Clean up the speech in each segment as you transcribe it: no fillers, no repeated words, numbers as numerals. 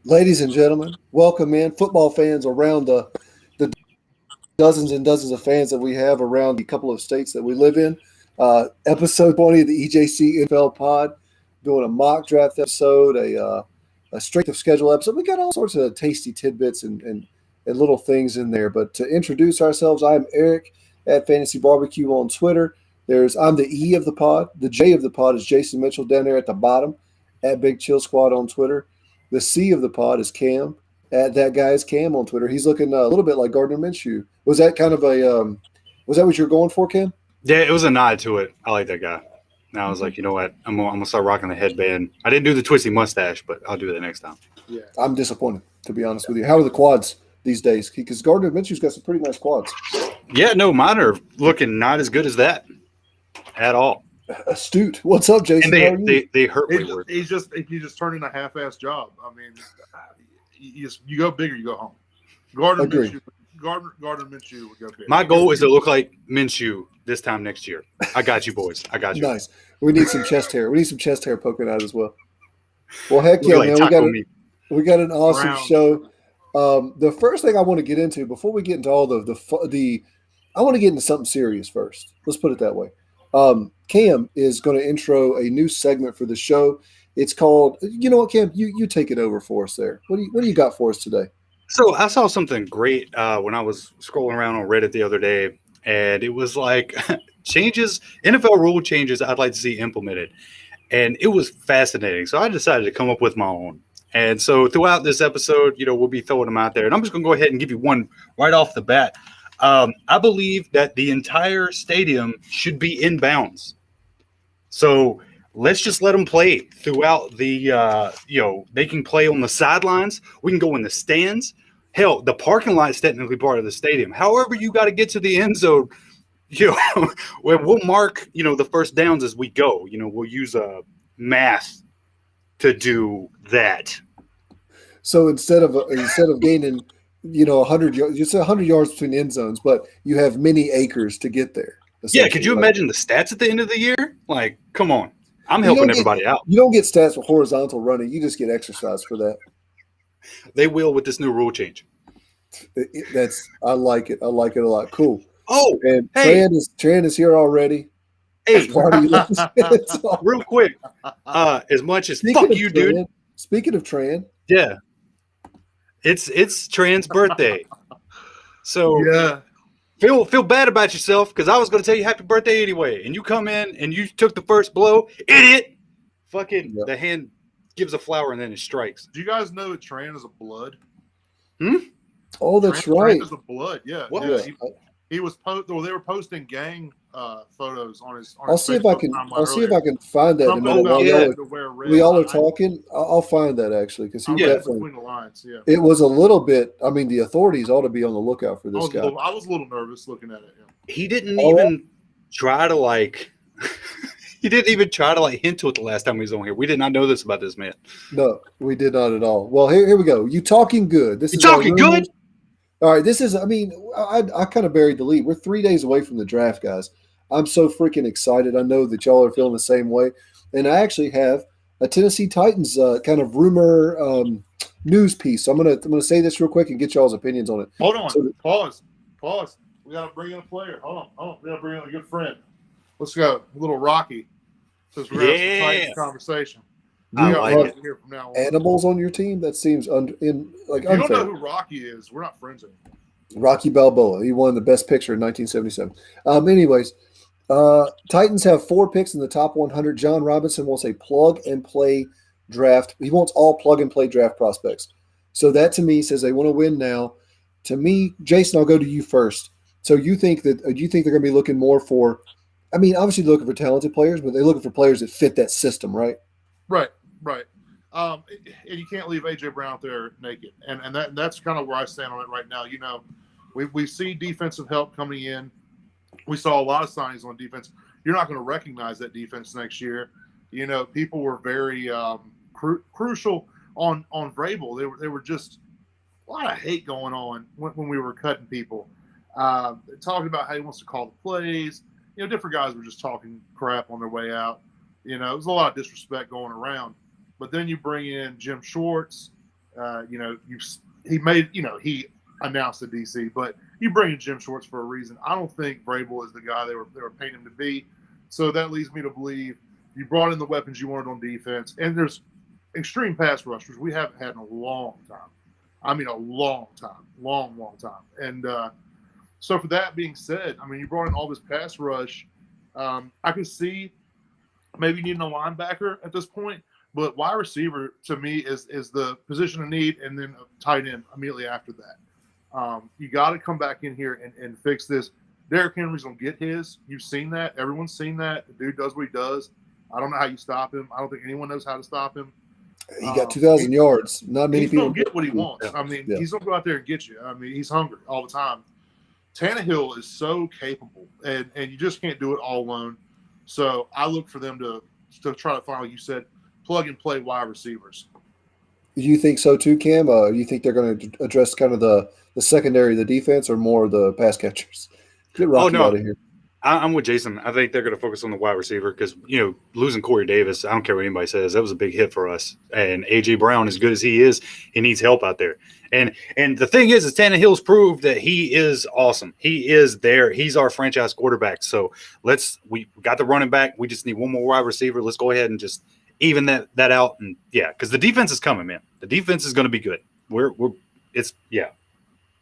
Ladies and gentlemen, welcome in football fans around the dozens and dozens of fans that we have around the couple of states that we live in. Episode 20 of the EJC NFL pod, doing a mock draft episode, a strength of schedule episode. We got all sorts of tasty tidbits and little things in there. But to introduce ourselves, I'm Eric at Fantasy Barbecue on Twitter. I'm the E of the pod. The J of the pod is Jason Mitchell down there at the bottom at Big Chill Squad on Twitter. The C of the pod is Cam at That Guy's Cam on Twitter. He's looking a little bit like Gardner Minshew. Was that kind of was that what you were going for, Cam? Yeah, it was a nod to it. I like that guy. And I was like, you know what? I'm gonna start rocking the headband. I didn't do the twisty mustache, but I'll do that next time. Yeah, I'm disappointed, to be honest with you. How are the quads these days? Because Gardner Minshew's got some pretty nice quads. Yeah, no, mine are looking not as good as that at all. Astute. What's up, Jason? And they hurt me. He's just turning a half-ass job. I mean, you go big or you go home. Gardner Minshew would go big. My goal is to look like Minshew this time next year. I got you, boys. I got you. Nice. We need some chest hair. We need some chest hair poking out as well. Well, heck yeah, like man. We got an awesome show. The first thing I want to get into before we get into all the I want to get into something serious first. Let's put it that way. Cam is going to intro a new segment for the show. It's called, you know what, Cam, you take it over for us there. What do you got for us today? So I saw something great when I was scrolling around on Reddit the other day, and it was like NFL rule changes I'd like to see implemented. And it was fascinating. So I decided to come up with my own. And so throughout this episode, we'll be throwing them out there. And I'm just going to go ahead and give you one right off the bat. I believe that the entire stadium should be in bounds. So let's just let them play throughout the, they can play on the sidelines. We can go in the stands. Hell, the parking lot is technically part of the stadium. However, you got to get to the end zone, we'll mark, the first downs as we go. We'll use math to do that. So instead of gaining, 100 yards, it's 100 yards between end zones, but you have many acres to get there. Yeah, could you imagine the stats at the end of the year? Like, come on. I'm helping everybody out. You don't get stats for horizontal running. You just get exercise for that. They will with this new rule change. I like it. I like it a lot. Cool. Oh, and hey. Tran is here already. Hey, real quick. As much as fuck you, dude. Speaking of Tran. Yeah. It's Tran's birthday. So yeah. Feel bad about yourself because I was going to tell you happy birthday anyway. And you come in and you took the first blow. Idiot. Fucking The hand gives a flower and then it strikes. Do you guys know that Tran is a blood? Oh, that's right. Tran is a blood, yeah. What? Yeah. He was they were posting gang photos on his. I'll see if I can find that. In a minute. We all are talking. I'll find that actually because he definitely between the lines. Yeah, it was a little bit. I mean, the authorities ought to be on the lookout for this guy. I was a little nervous looking at it. Yeah. He didn't even try to He didn't even try to hint to it the last time he was on here. We did not know this about this man. No, we did not at all. Well, here we go. You talking good? You talking good? All right, this is, I kind of buried the lead. We're 3 days away from the draft, guys. I'm so freaking excited. I know that y'all are feeling the same way. And I actually have a Tennessee Titans kind of rumor news piece. So I'm gonna say this real quick and get y'all's opinions on it. Hold on. Pause. We got to bring in a player. Hold on. We got to bring in a good friend. Let's go. A little Rocky. Since we're having some Titans conversation. I like it. Here from now on. Animals on your team? That seems unfair. You don't know who Rocky is. We're not friends anymore. Rocky Balboa. He won the best picture in 1977. Anyways, Titans have 4 picks in the top 100. John Robinson wants a plug-and-play draft. He wants all plug-and-play draft prospects. So that, to me, says they want to win now. To me, Jason, I'll go to you first. So you think they're going to be looking more for obviously they're looking for talented players, but they're looking for players that fit that system, right? Right. And you can't leave AJ Brown out there naked, and that's kind of where I stand on it right now. We see defensive help coming in. We saw a lot of signings on defense. You're not going to recognize that defense next year. People were very crucial on Vrabel. They were just a lot of hate going on when we were cutting people, talking about how he wants to call the plays. Different guys were just talking crap on their way out. There's a lot of disrespect going around. But then you bring in Jim Schwartz. He announced the DC, but you bring in Jim Schwartz for a reason. I don't think Vrabel is the guy they were paying him to be. So that leads me to believe you brought in the weapons you wanted on defense, and there's extreme pass rushers we haven't had in a long time. I mean, a long time, long time. And so for that being said, you brought in all this pass rush. I could see maybe needing a linebacker at this point, but wide receiver to me is the position of need, and then a tight end immediately after that. You got to come back in here and fix this. Derrick Henry's going to get his. You've seen that. Everyone's seen that. The dude does what he does. I don't know how you stop him. I don't think anyone knows how to stop him. He got 2,000 yards. Not many people. He's going to get what he wants. Yeah. He's going to go out there and get you. He's hungry all the time. Tannehill is so capable, and you just can't do it all alone. So I look for them to try to find, like you said, plug and play wide receivers. Do you think so too, Cam? Do you think they're going to address kind of the secondary, the defense, or more the pass catchers? Get Rocky out of here. I'm with Jason. I think they're going to focus on the wide receiver because, losing Corey Davis, I don't care what anybody says, that was a big hit for us. And A.J. Brown, as good as he is, he needs help out there. And the thing is Tannehill's proved that he is awesome. He is there. He's our franchise quarterback. So we got the running back. We just need one more wide receiver. Let's go ahead and just even that out. And, because the defense is coming, man. The defense is going to be good. I just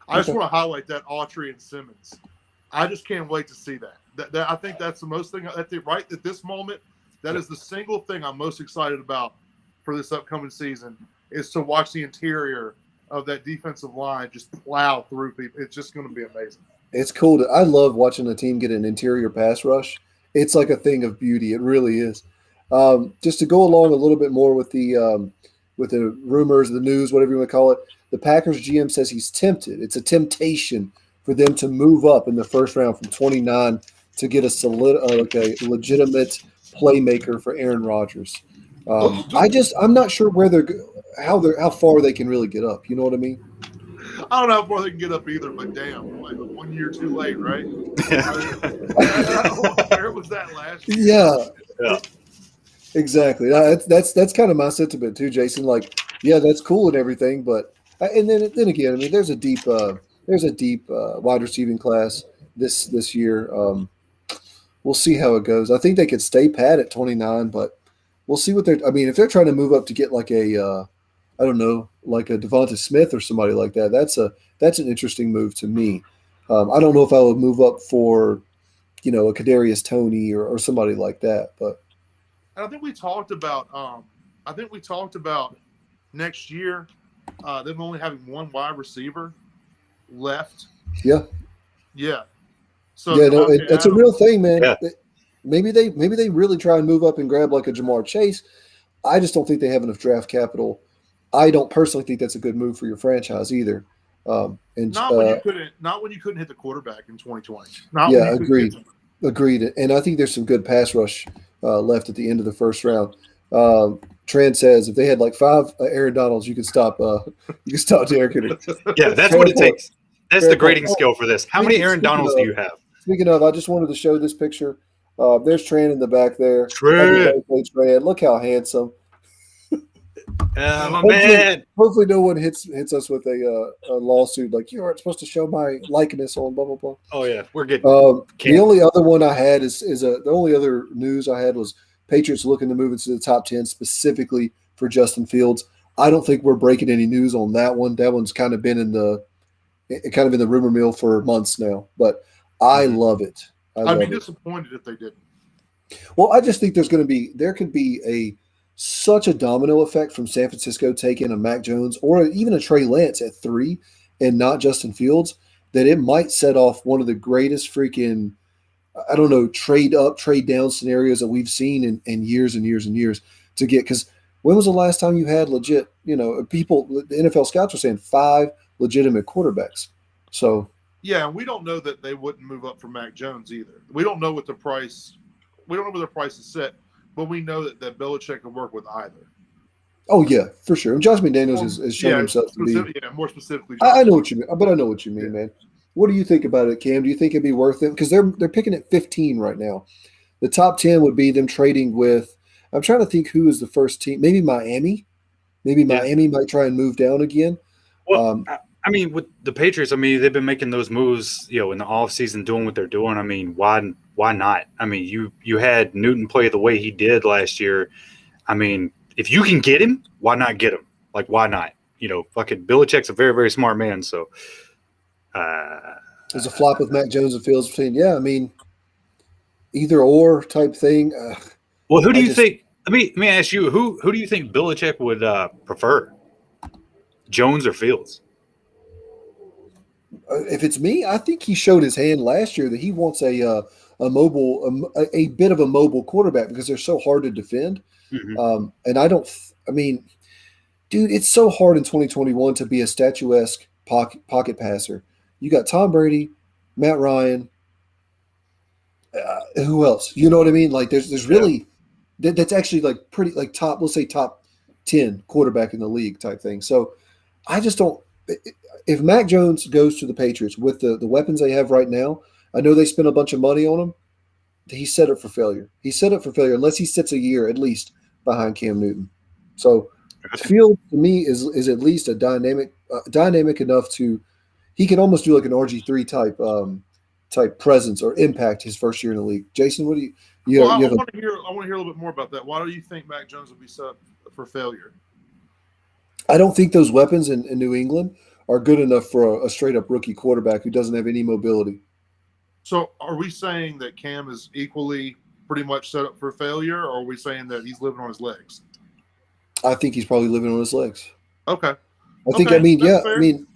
want to highlight that Autry and Simmons. I just can't wait to see that. I think that's the most thing right at this moment. That is the single thing I'm most excited about for this upcoming season is to watch the interior of that defensive line just plow through people. It's just going to be amazing. It's cool. I love watching a team get an interior pass rush. It's like a thing of beauty. It really is. Just to go along a little bit more with the rumors, the news, whatever you want to call it, the Packers GM says he's tempted. It's a temptation for them to move up in the first round from 29 to get a legitimate playmaker for Aaron Rodgers. I'm not sure how far they can really get up. You know what I mean? I don't know how far they can get up either, but damn, like 1 year too late, right? Where was that last year? Yeah. Exactly. That's kind of my sentiment too, Jason. Like, yeah, that's cool and everything, but and then again, there's a deep wide receiving class this year. We'll see how it goes. I think they could stay pat at 29, but we'll see what they're. If they're trying to move up to get like a Devonta Smith or somebody like that, that's an interesting move to me. I don't know if I would move up for, a Kadarius Toney or somebody like that, but. I think we talked about. Next year, them only having one wide receiver left. Yeah. Yeah. So that's a real thing, man. Yeah. Maybe they really try and move up and grab like a Jamar Chase. I just don't think they have enough draft capital. I don't personally think that's a good move for your franchise either. Not when you couldn't hit the quarterback in 2020. Agreed. And I think there's some good pass rush left at the end of the first round. Trent says if they had like 5 Aaron Donalds, you could stop Derrick Henry. Yeah, that's what it takes. That's the grading scale for this. How many Aaron Donalds do you have? Speaking of, I just wanted to show this picture. There's Tran in the back there. Tran. Look how handsome. Man. Hopefully no one hits us with a lawsuit like you aren't supposed to show my likeness on blah blah blah. Oh yeah, we're good. The only other one I had the only other news I had was Patriots looking to move into the top 10 specifically for Justin Fields. I don't think we're breaking any news on that one. That one's kind of been in the rumor mill for months now. But I love it. I'd be disappointed if they didn't. Well, I just think there could be such a domino effect from San Francisco taking a Mac Jones or even a Trey Lance at 3 and not Justin Fields that it might set off one of the greatest freaking, I don't know, trade up, trade down scenarios that we've seen in years and years and years to get. Because When was the last time you had legit, people, the NFL scouts are saying 5 legitimate quarterbacks. So, Yeah, and we don't know that they wouldn't move up for Mac Jones either. We don't know what the price. We don't know where the price is set, but we know that Belichick can work with either. oh, yeah, for sure. And Josh McDaniels has shown Yeah, himself to be. more specifically, I Josh. know what you mean, but I know what you mean, man. What do you think about it, Cam? Do you think it'd be worth it? Because they're picking at 15 right now. The top 10 would be them trading with. I'm trying to think who is the first team. Maybe Miami. Maybe Yeah. Miami might try and move down again. Well, I mean, with the Patriots, I mean, they've been making those moves, in the offseason, doing what they're doing. I mean, why not? I mean, you had Newton play the way he did last year. I mean, if you can get him, why not get him? Like, why not? Fucking Belichick's a very, very smart man. So, There's a flop with Mac Jones and Fields between. Yeah, I mean, either or type thing. well, who do you think? Let me ask you, who do you think Belichick would prefer, Jones or Fields? If it's me, I think he showed his hand last year that he wants a mobile, a bit of a mobile quarterback because they're so hard to defend. Mm-hmm. And I mean, dude, it's so hard in 2021 to be a statuesque pocket passer. You got Tom Brady, Matt Ryan. Who else? You know what I mean? Like, there's really that's actually like pretty like top. Let's say top 10 quarterback in the league type thing. So I just don't. If Mac Jones goes to the Patriots with the weapons they have right now, I know they spent a bunch of money on him. He's set up for failure. He's set up for failure unless he sits a year at least behind Cam Newton. So Field to me is at least a dynamic enough to he can almost do like an RG3 type presence or impact his first year in the league. Jason, what do you Well, you I have want to hear a little bit more about that. Why do you think Mac Jones will be set up for failure? I don't think those weapons in New England are good enough for a straight up rookie quarterback who doesn't have any mobility. So, are we saying that Cam is equally pretty much set up for failure, or are we saying that he's living on his legs? I think he's probably living on his legs. Okay. I think. Okay, I mean, that's yeah. fair. I mean,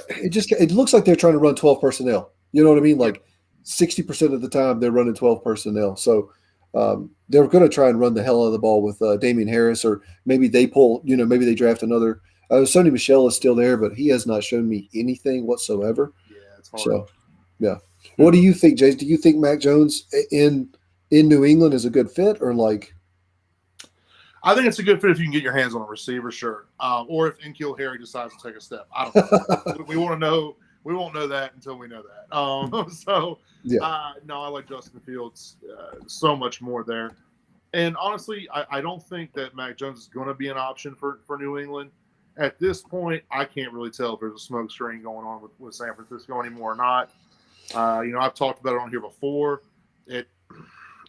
it looks like they're trying to run 12 personnel. You know what I mean? Like 60% of the time they're running 12 personnel. So they're going to try and run the hell out of the ball with Damian Harris, or maybe they pull. Maybe they draft another. Sonny Michel is still there, but he has not shown me anything whatsoever. Yeah, it's hard. So, yeah. What do you think, Jace? Do you think Mac Jones in New England is a good fit, or like? I think it's a good fit if you can get your hands on a receiver, sure. Or if N'Keal Harry decides to take a step. I don't know. We want to know. We won't know that until we know that. So, no, I like Justin Fields so much more there. And honestly, I don't think that Mac Jones is going to be an option for New England. At this point, I can't really tell if there's a smoke screen going on with San Francisco anymore or not. I've talked about it on here before.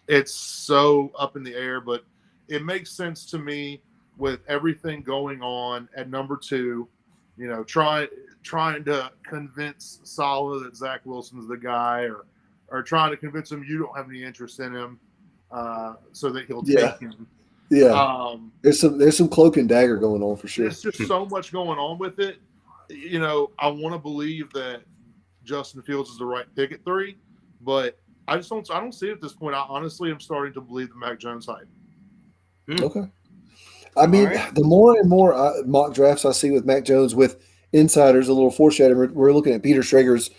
It's so up in the air, but it makes sense to me with everything going on at number 2. Trying to convince Saleh that Zach Wilson's the guy, or trying to convince him you don't have any interest in him, so that he'll take him. Yeah. There's some cloak and dagger going on for sure. There's just so much going on with it. I want to believe that Justin Fields is the right pick at 3, but I don't see it at this point. I honestly am starting to believe the Mac Jones hype. Okay. I mean, the more and more mock drafts I see with Mac Jones with insiders, a little foreshadowing, we're looking at Peter Schrager's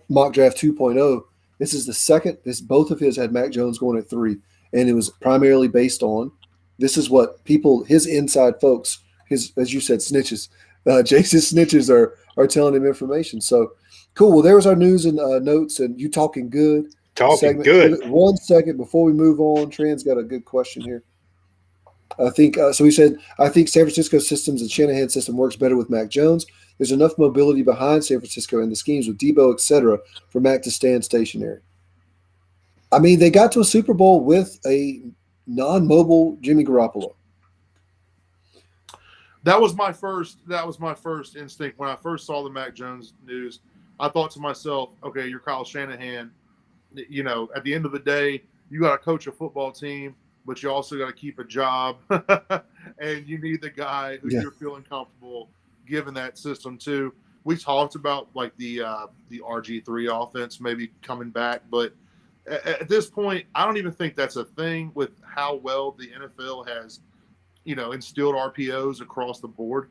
mock draft 2.0. This is the second. Both of his had Mac Jones going at 3, and it was primarily based on this is what his inside folks, as you said, snitches, Jason's snitches are telling him information. So cool. Well, there was our news and notes, and you talking good. Talking good. 1 second before we move on. Tran's got a good question here. I think so. He said, I think San Francisco systems and Shanahan system works better with Mac Jones. There's enough mobility behind San Francisco and the schemes with Debo, etc., for Mac to stand stationary. I mean, they got to a Super Bowl with a non-mobile Jimmy Garoppolo. That was my first instinct when I first saw the Mac Jones news. I thought to myself, okay, you're Kyle Shanahan. At the end of the day, you got to coach a football team, but you also got to keep a job, and you need the guy who you're feeling comfortable giving that system to. We talked about like the RG3 offense maybe coming back, but at this point, I don't even think that's a thing with how well the NFL has instilled RPOs across the board.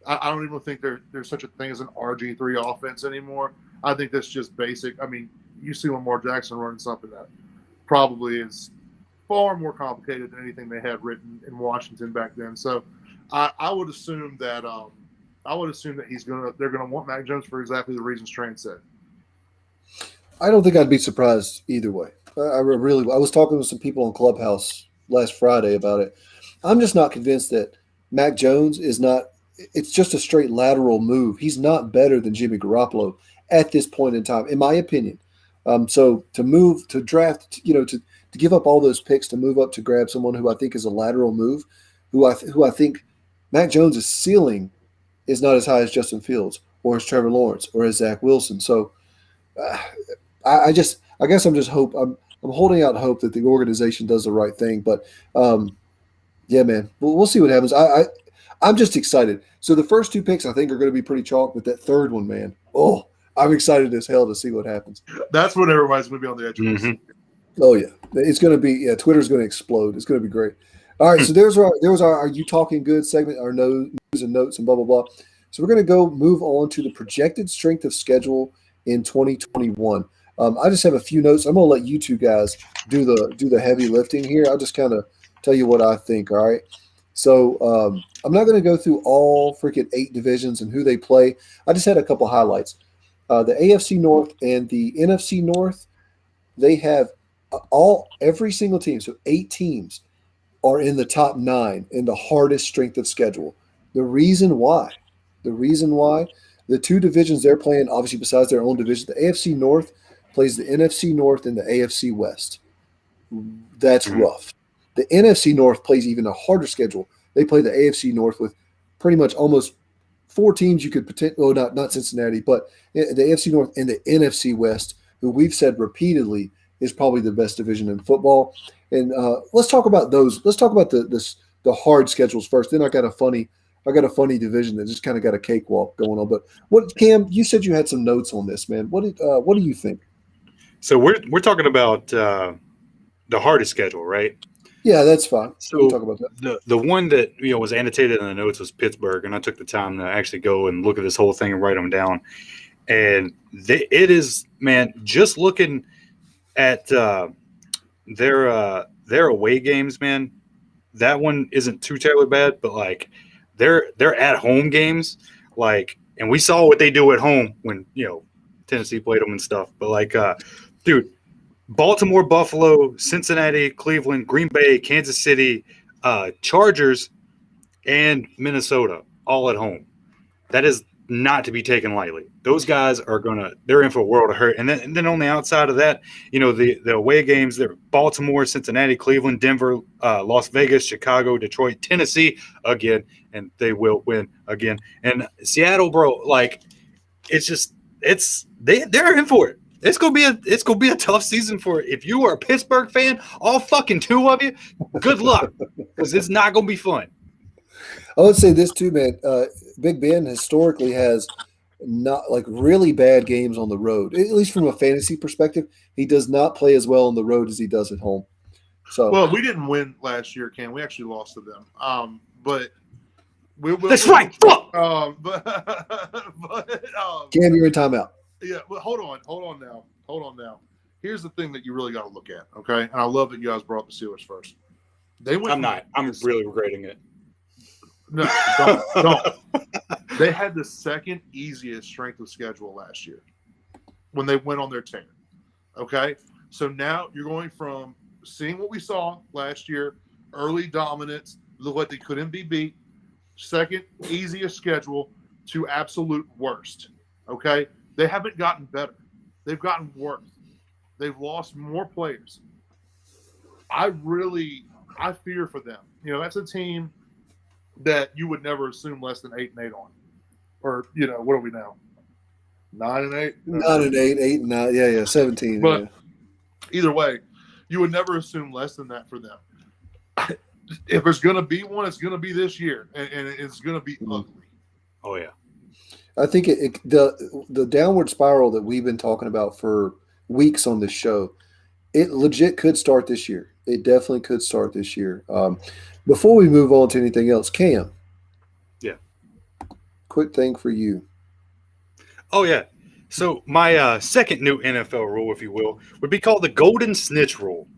I don't even think there's such a thing as an RG3 offense anymore. I think that's just basic. I mean, you see Lamar Jackson running something that probably is far more complicated than anything they had written in Washington back then. So I would assume that they're gonna want Mac Jones for exactly the reasons Train said. I don't think I'd be surprised either way. I was talking with some people in Clubhouse last Friday about it. I'm just not convinced that Mac Jones is not. It's just a straight lateral move. He's not better than Jimmy Garoppolo at this point in time, in my opinion. So to draft, to give up all those picks to move up to grab someone who I think is a lateral move, who I think Mac Jones' ceiling is not as high as Justin Fields or as Trevor Lawrence or as Zach Wilson. So I guess I'm just I'm holding out hope that the organization does the right thing. But yeah, man, we'll see what happens. I'm just excited. So the first two picks I think are going to be pretty chalk, but that third one, man, I'm excited as hell to see what happens. That's when everybody's going to be on the edge of their seat. Oh yeah, it's going to be. Yeah, Twitter's going to explode. It's going to be great. All right, so there was our "Are You Talking Good" segment, our news and notes and blah blah blah. So we're going to move on to the projected strength of schedule in 2021. I just have a few notes. I'm going to let you two guys do the heavy lifting here. I'll just kind of tell you what I think. All right. So I'm not going to go through all freaking 8 divisions and who they play. I just had a couple highlights. The AFC North and the NFC North, they have every single team. So 8 teams are in the top 9 in the hardest strength of schedule. The reason why, the 2 divisions they're playing, obviously besides their own division, the AFC North plays the NFC North and the AFC West. That's rough. The NFC North plays even a harder schedule. They play the AFC North with pretty much almost 4 teams you could potentially, not Cincinnati, but the AFC North and the NFC West, who we've said repeatedly is probably the best division in football. And let's talk about those. Let's talk about the hard schedules first. Then I got a funny division that just kind of got a cakewalk going on. But Cam? You said you had some notes on this, man. What do you think? So we're talking about the hardest schedule, right? Yeah, that's fine. So we can talk about that. The one that was annotated in the notes was Pittsburgh, and I took the time to actually go and look at this whole thing and write them down. And it is, man, just looking at their away games, man. That one isn't too terribly bad, but like their at home games, like, and we saw what they do at home when Tennessee played them and stuff. But like, dude. Baltimore, Buffalo, Cincinnati, Cleveland, Green Bay, Kansas City, Chargers, and Minnesota all at home. That is not to be taken lightly. Those guys they're in for a world of hurt. And then on the outside of that, the away games, they're Baltimore, Cincinnati, Cleveland, Denver, Las Vegas, Chicago, Detroit, Tennessee again, and they will win again. And Seattle, bro, like they're in for it. It's gonna be a tough season for if you are a Pittsburgh fan. All fucking 2 of you, good luck, because it's not gonna be fun. I would say this too, man. Big Ben historically has not like really bad games on the road. At least from a fantasy perspective, he does not play as well on the road as he does at home. So, well, we didn't win last year, Ken. We actually lost to them. But that's right. Fuck. Cam, you're in timeout. Yeah, well, hold on now. Here's the thing that you really got to look at, okay? And I love that you guys brought up the Steelers first. I'm really regretting it. No, don't. They had the second easiest strength of schedule last year when they went on their tear. Okay? So now you're going from seeing what we saw last year, early dominance, look like they couldn't be beat, second easiest schedule, to absolute worst. Okay? They haven't gotten better. They've gotten worse. They've lost more players. I fear for them. That's a team that you would never assume less than 8-8 on. Or, what are we now? 9-8? 9-8, 8-9. Yeah, 17. But either way, you would never assume less than that for them. If there's going to be one, it's going to be this year. And it's going to be ugly. Oh, yeah. I think the downward spiral that we've been talking about for weeks on this show, it legit could start this year. It definitely could start this year. Before we move on to anything else, Cam, Yeah. quick thing for you. Oh yeah. So my second new NFL rule, if you will, would be called the golden snitch rule.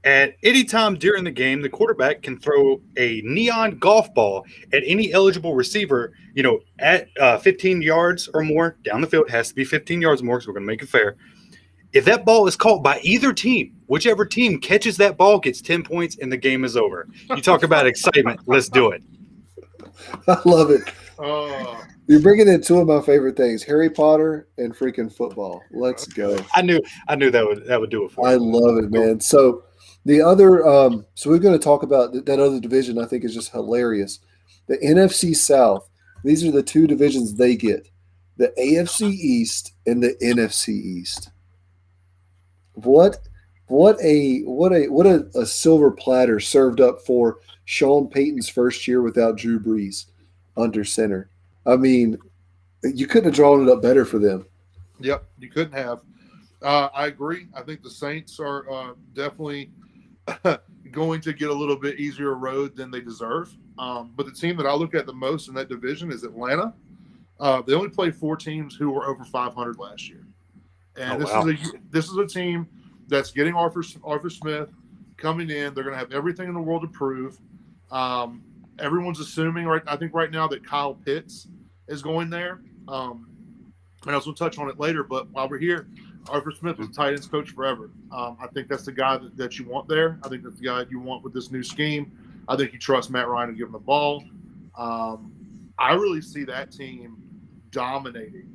At any time during the game, the quarterback can throw a neon golf ball at any eligible receiver, at 15 yards or more down the field. It has to be 15 yards or more because we're going to make it fair. If that ball is caught by either team, whichever team catches that ball gets 10 points and the game is over. You talk about excitement. Let's do it. I love it. Oh, You're bringing in two of my favorite things: Harry Potter and freaking football. Let's go. I knew that would do it for I you. love it, man. So the other, so we're going to talk about that other division. I think is just hilarious. The NFC South. These are the two divisions they get: the AFC East and the NFC East. What a silver platter served up for Sean Payton's first year without Drew Brees under center. I mean, you couldn't have drawn it up better for them. yep, you couldn't have. I agree. I think the Saints are definitely going to get a little bit easier road than they deserve. But the team that I look at the most in that division is Atlanta. They only played 4 teams who were over 500 last year, and this is a team that's getting Arthur Smith coming in. They're going to have everything in the world to prove. Everyone's assuming I think right now that Kyle Pitts is going there. And I was going to touch on it later, but while we're here, Arthur Smith was a tight ends coach forever. I think that's the guy that you want there. I think that's the guy you want with this new scheme. I think you trust Matt Ryan to give him the ball. I really see that team dominating.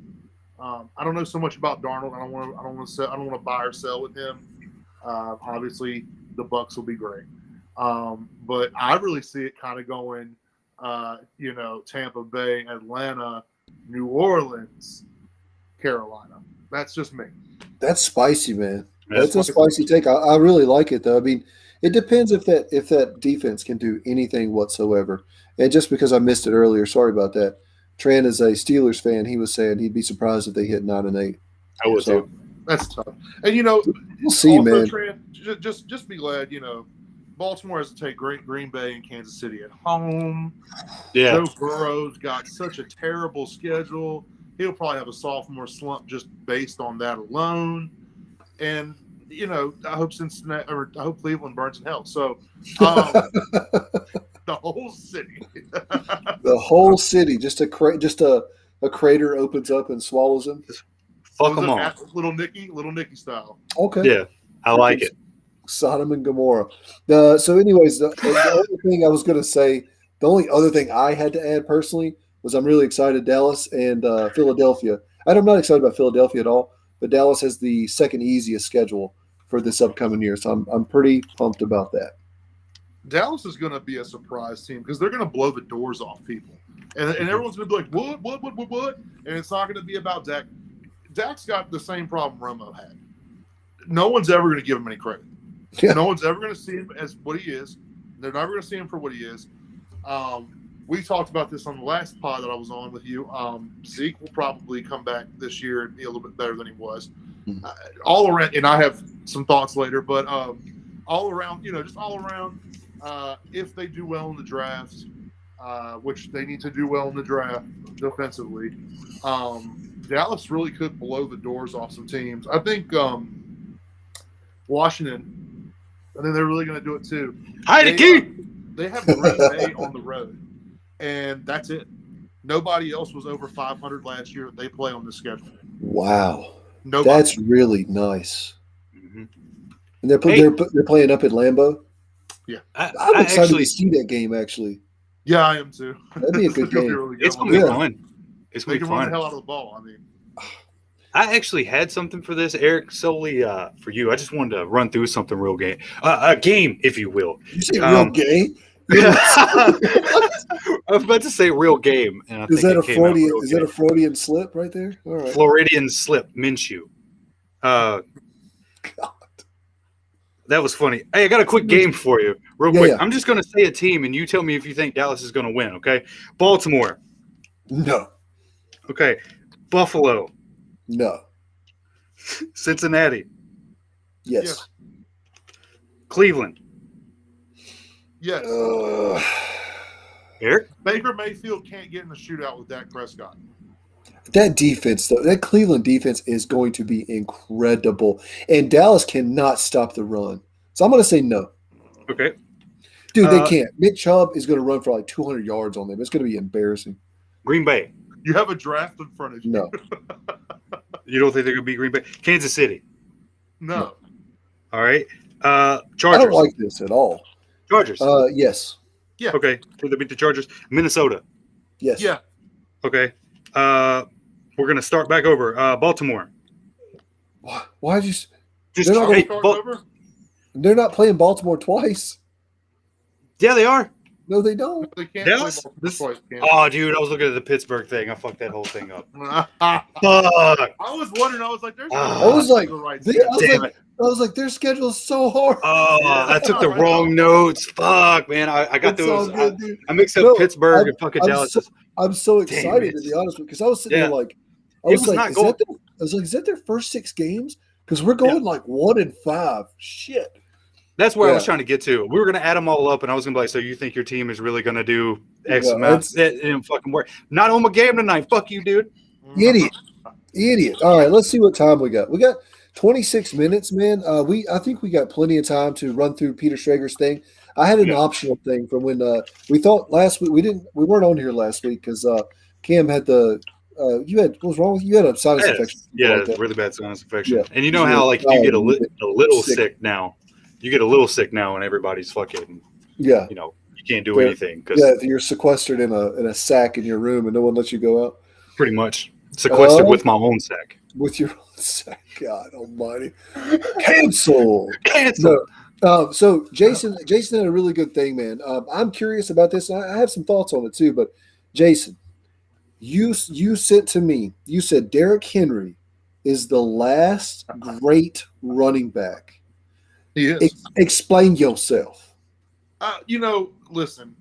I don't know so much about Darnold. I don't want to buy or sell with him. Obviously, the Bucks will be great, but I really see it kind of going. Tampa Bay, Atlanta, New Orleans, Carolina. That's just me. That's spicy, man. That's a spicy take. I really like it, though. I mean, it depends if that defense can do anything whatsoever. And just because I missed it earlier, sorry about that. Tran is a Steelers fan. He was saying he'd be surprised if they hit 9-8. I would too. That's tough. And we'll see, also, man. Tran, just be glad. Baltimore has to take Green Bay and Kansas City at home. Yeah. Joe Burrow's got such a terrible schedule. He'll probably have a sophomore slump just based on that alone. And I hope Cleveland burns in hell. So the whole city, the whole city, just a crater opens up and swallows him. Fuck them all. Little Nicky style. Okay. Yeah, I like it. Sodom and Gomorrah. So, anyways, the only thing I was going to say, the only other thing I had to add personally was I'm really excited. Dallas and Philadelphia. I'm not excited about Philadelphia at all, but Dallas has the second easiest schedule for this upcoming year, so I'm pretty pumped about that. Dallas is going to be a surprise team because they're going to blow the doors off people, and everyone's going to be like, what? And it's not going to be about Dak. Dak's got the same problem Romo had. No one's ever going to give him any credit. Yeah. No one's ever going to see him as what he is. They're never going to see him for what he is. We talked about this on the last pod that I was on with you. Zeke will probably come back this year and be a little bit better than he was. All around, and I have some thoughts later, but all around, if they do well in the draft, which they need to do well in the draft defensively, Dallas really could blow the doors off some teams. I think Washington, I think they're really going to do it too. They have Green Bay on the road, and that's it. Nobody else was over 500 last year. They play on the schedule. Wow. Nobody. That's really nice. Mm-hmm. And they're playing up at Lambeau? Yeah. I'm excited to see that game, actually. Yeah, I am too. That'd be a good game. Really it's going to be fun. It's going to be fun. Run the hell out of the ball. I mean, I actually had something for this, Eric, solely for you. I just wanted to run through something real game. A game, if you will. You say real game? Yeah. I was about to say real game. And is that a Freudian slip right there? All right. Floridian slip, Minshew. God. That was funny. Hey, I got a quick game for you, real quick. Yeah. I'm just going to say a team, and you tell me if you think Dallas is going to win, okay? Baltimore. No. Okay. Buffalo. No. Cincinnati. Yes. Cleveland. Yes. Eric? Baker Mayfield can't get in the shootout with Dak Prescott. That defense, though, that Cleveland defense is going to be incredible. And Dallas cannot stop the run. So I'm going to say no. Okay. Dude, they can't. Nick Chubb is going to run for like 200 yards on them. It's going to be embarrassing. Green Bay. You have a draft in front of you. No. You don't think they're going to be Green Bay? Kansas City. No. All right. Chargers. I don't like this at all. Chargers. Yes. Yeah. Okay. Can they beat the Chargers? Minnesota. Yes. Yeah. Okay. We're going to start back over. Baltimore. Why did you? Just They're not hey, Start over? They're not playing Baltimore twice. yeah, they are. No, they don't. They can't Dallas? play Baltimore twice, can Oh, dude, I was looking at the Pittsburgh thing. I fucked that whole thing up. they? Fuck. I was wondering. I was like, "There's." I was like, right I Damn was like, their schedule is so hard. Oh, I took the wrong notes. Fuck, man. I got It's all those. good, dude. I mixed up No, Pittsburgh and fucking Dallas. I'm so Damn excited it. to be honest with you because I was sitting there like, I It was was like, not is going- that their first 6 games? Because we're going like 1-5. Shit. That's where I was Yeah. trying to get to. We were going to add them all up, and I was going to be like, so you think your team is really going to do X Yeah, amount? It didn't fucking work. Not on my game tonight. Fuck you, dude. Idiot. All right, let's see what time we got. We got 26 minutes, man. I think we got plenty of time to run through Peter Schrager's thing. I had an optional thing from when we thought last week we weren't on here last week because Cam had what was wrong with you? You had a sinus infection. Yeah, like that. really bad sinus infection. Yeah. And you know how like you get a little sick. sick now. You get a little sick now, and everybody's fucking. Yeah. You know, you can't do anything because You're sequestered in a sack in your room and no one lets you go out. pretty much sequestered with my own sack. With your own sack. God almighty. Cancel. Cancel. No. So Jason had a really good thing, man. I'm curious about this, and I have some thoughts on it too. But Jason, you said to me, you said Derrick Henry is the last great running back. He is. Explain yourself. Listen,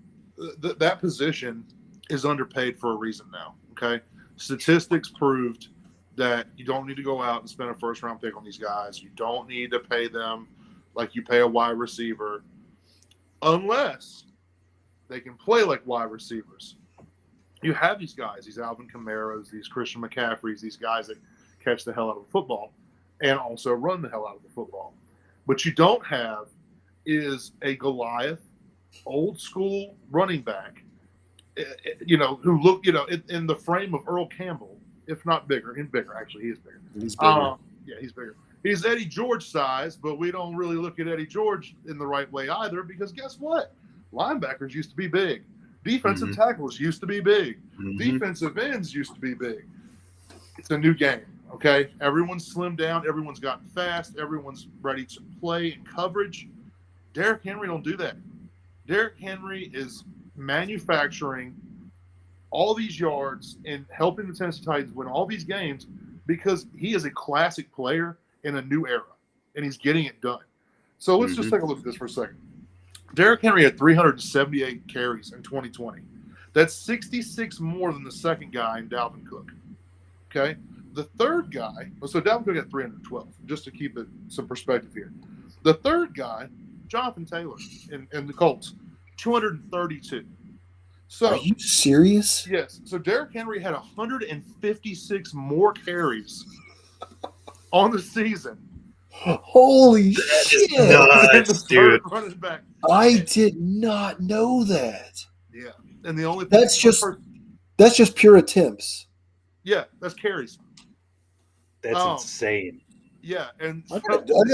that position is underpaid for a reason now. Okay, statistics proved that you don't need to go out and spend a first-round pick on these guys. You don't need to pay them like you pay a wide receiver, unless they can play like wide receivers. You have these guys, these Alvin Kamaras, these Christian McCaffreys, these guys that catch the hell out of the football and also run the hell out of the football. What you don't have is a Goliath, old school running back, who look, in the frame of Earl Campbell, if not bigger. Actually, he is bigger. He's bigger. He's bigger. He's Eddie George size, but we don't really look at Eddie George in the right way either because guess what? Linebackers used to be big. Defensive tackles used to be big. Defensive ends used to be big. It's a new game, okay? Everyone's slimmed down. Everyone's gotten fast. Everyone's ready to play in coverage. Derrick Henry don't do that. Derrick Henry is manufacturing all these yards and helping the Tennessee Titans win all these games because he is a classic player in a new era, and he's getting it done. So let's just take a look at this for a second. Derrick Henry had 378 carries in 2020. That's 66 more than the second guy in Dalvin Cook. Okay? The third guy, so Dalvin Cook had 312, just to keep it some perspective here. The third guy, Jonathan Taylor in the Colts, 232. So, Are you serious? yes. So Derrick Henry had 156 more carries on the season. Holy shit. Nuts, dude. Running back. I did not know that. Yeah. And the only thing That's just pure attempts. yeah, that's carries. That's insane. Yeah, and I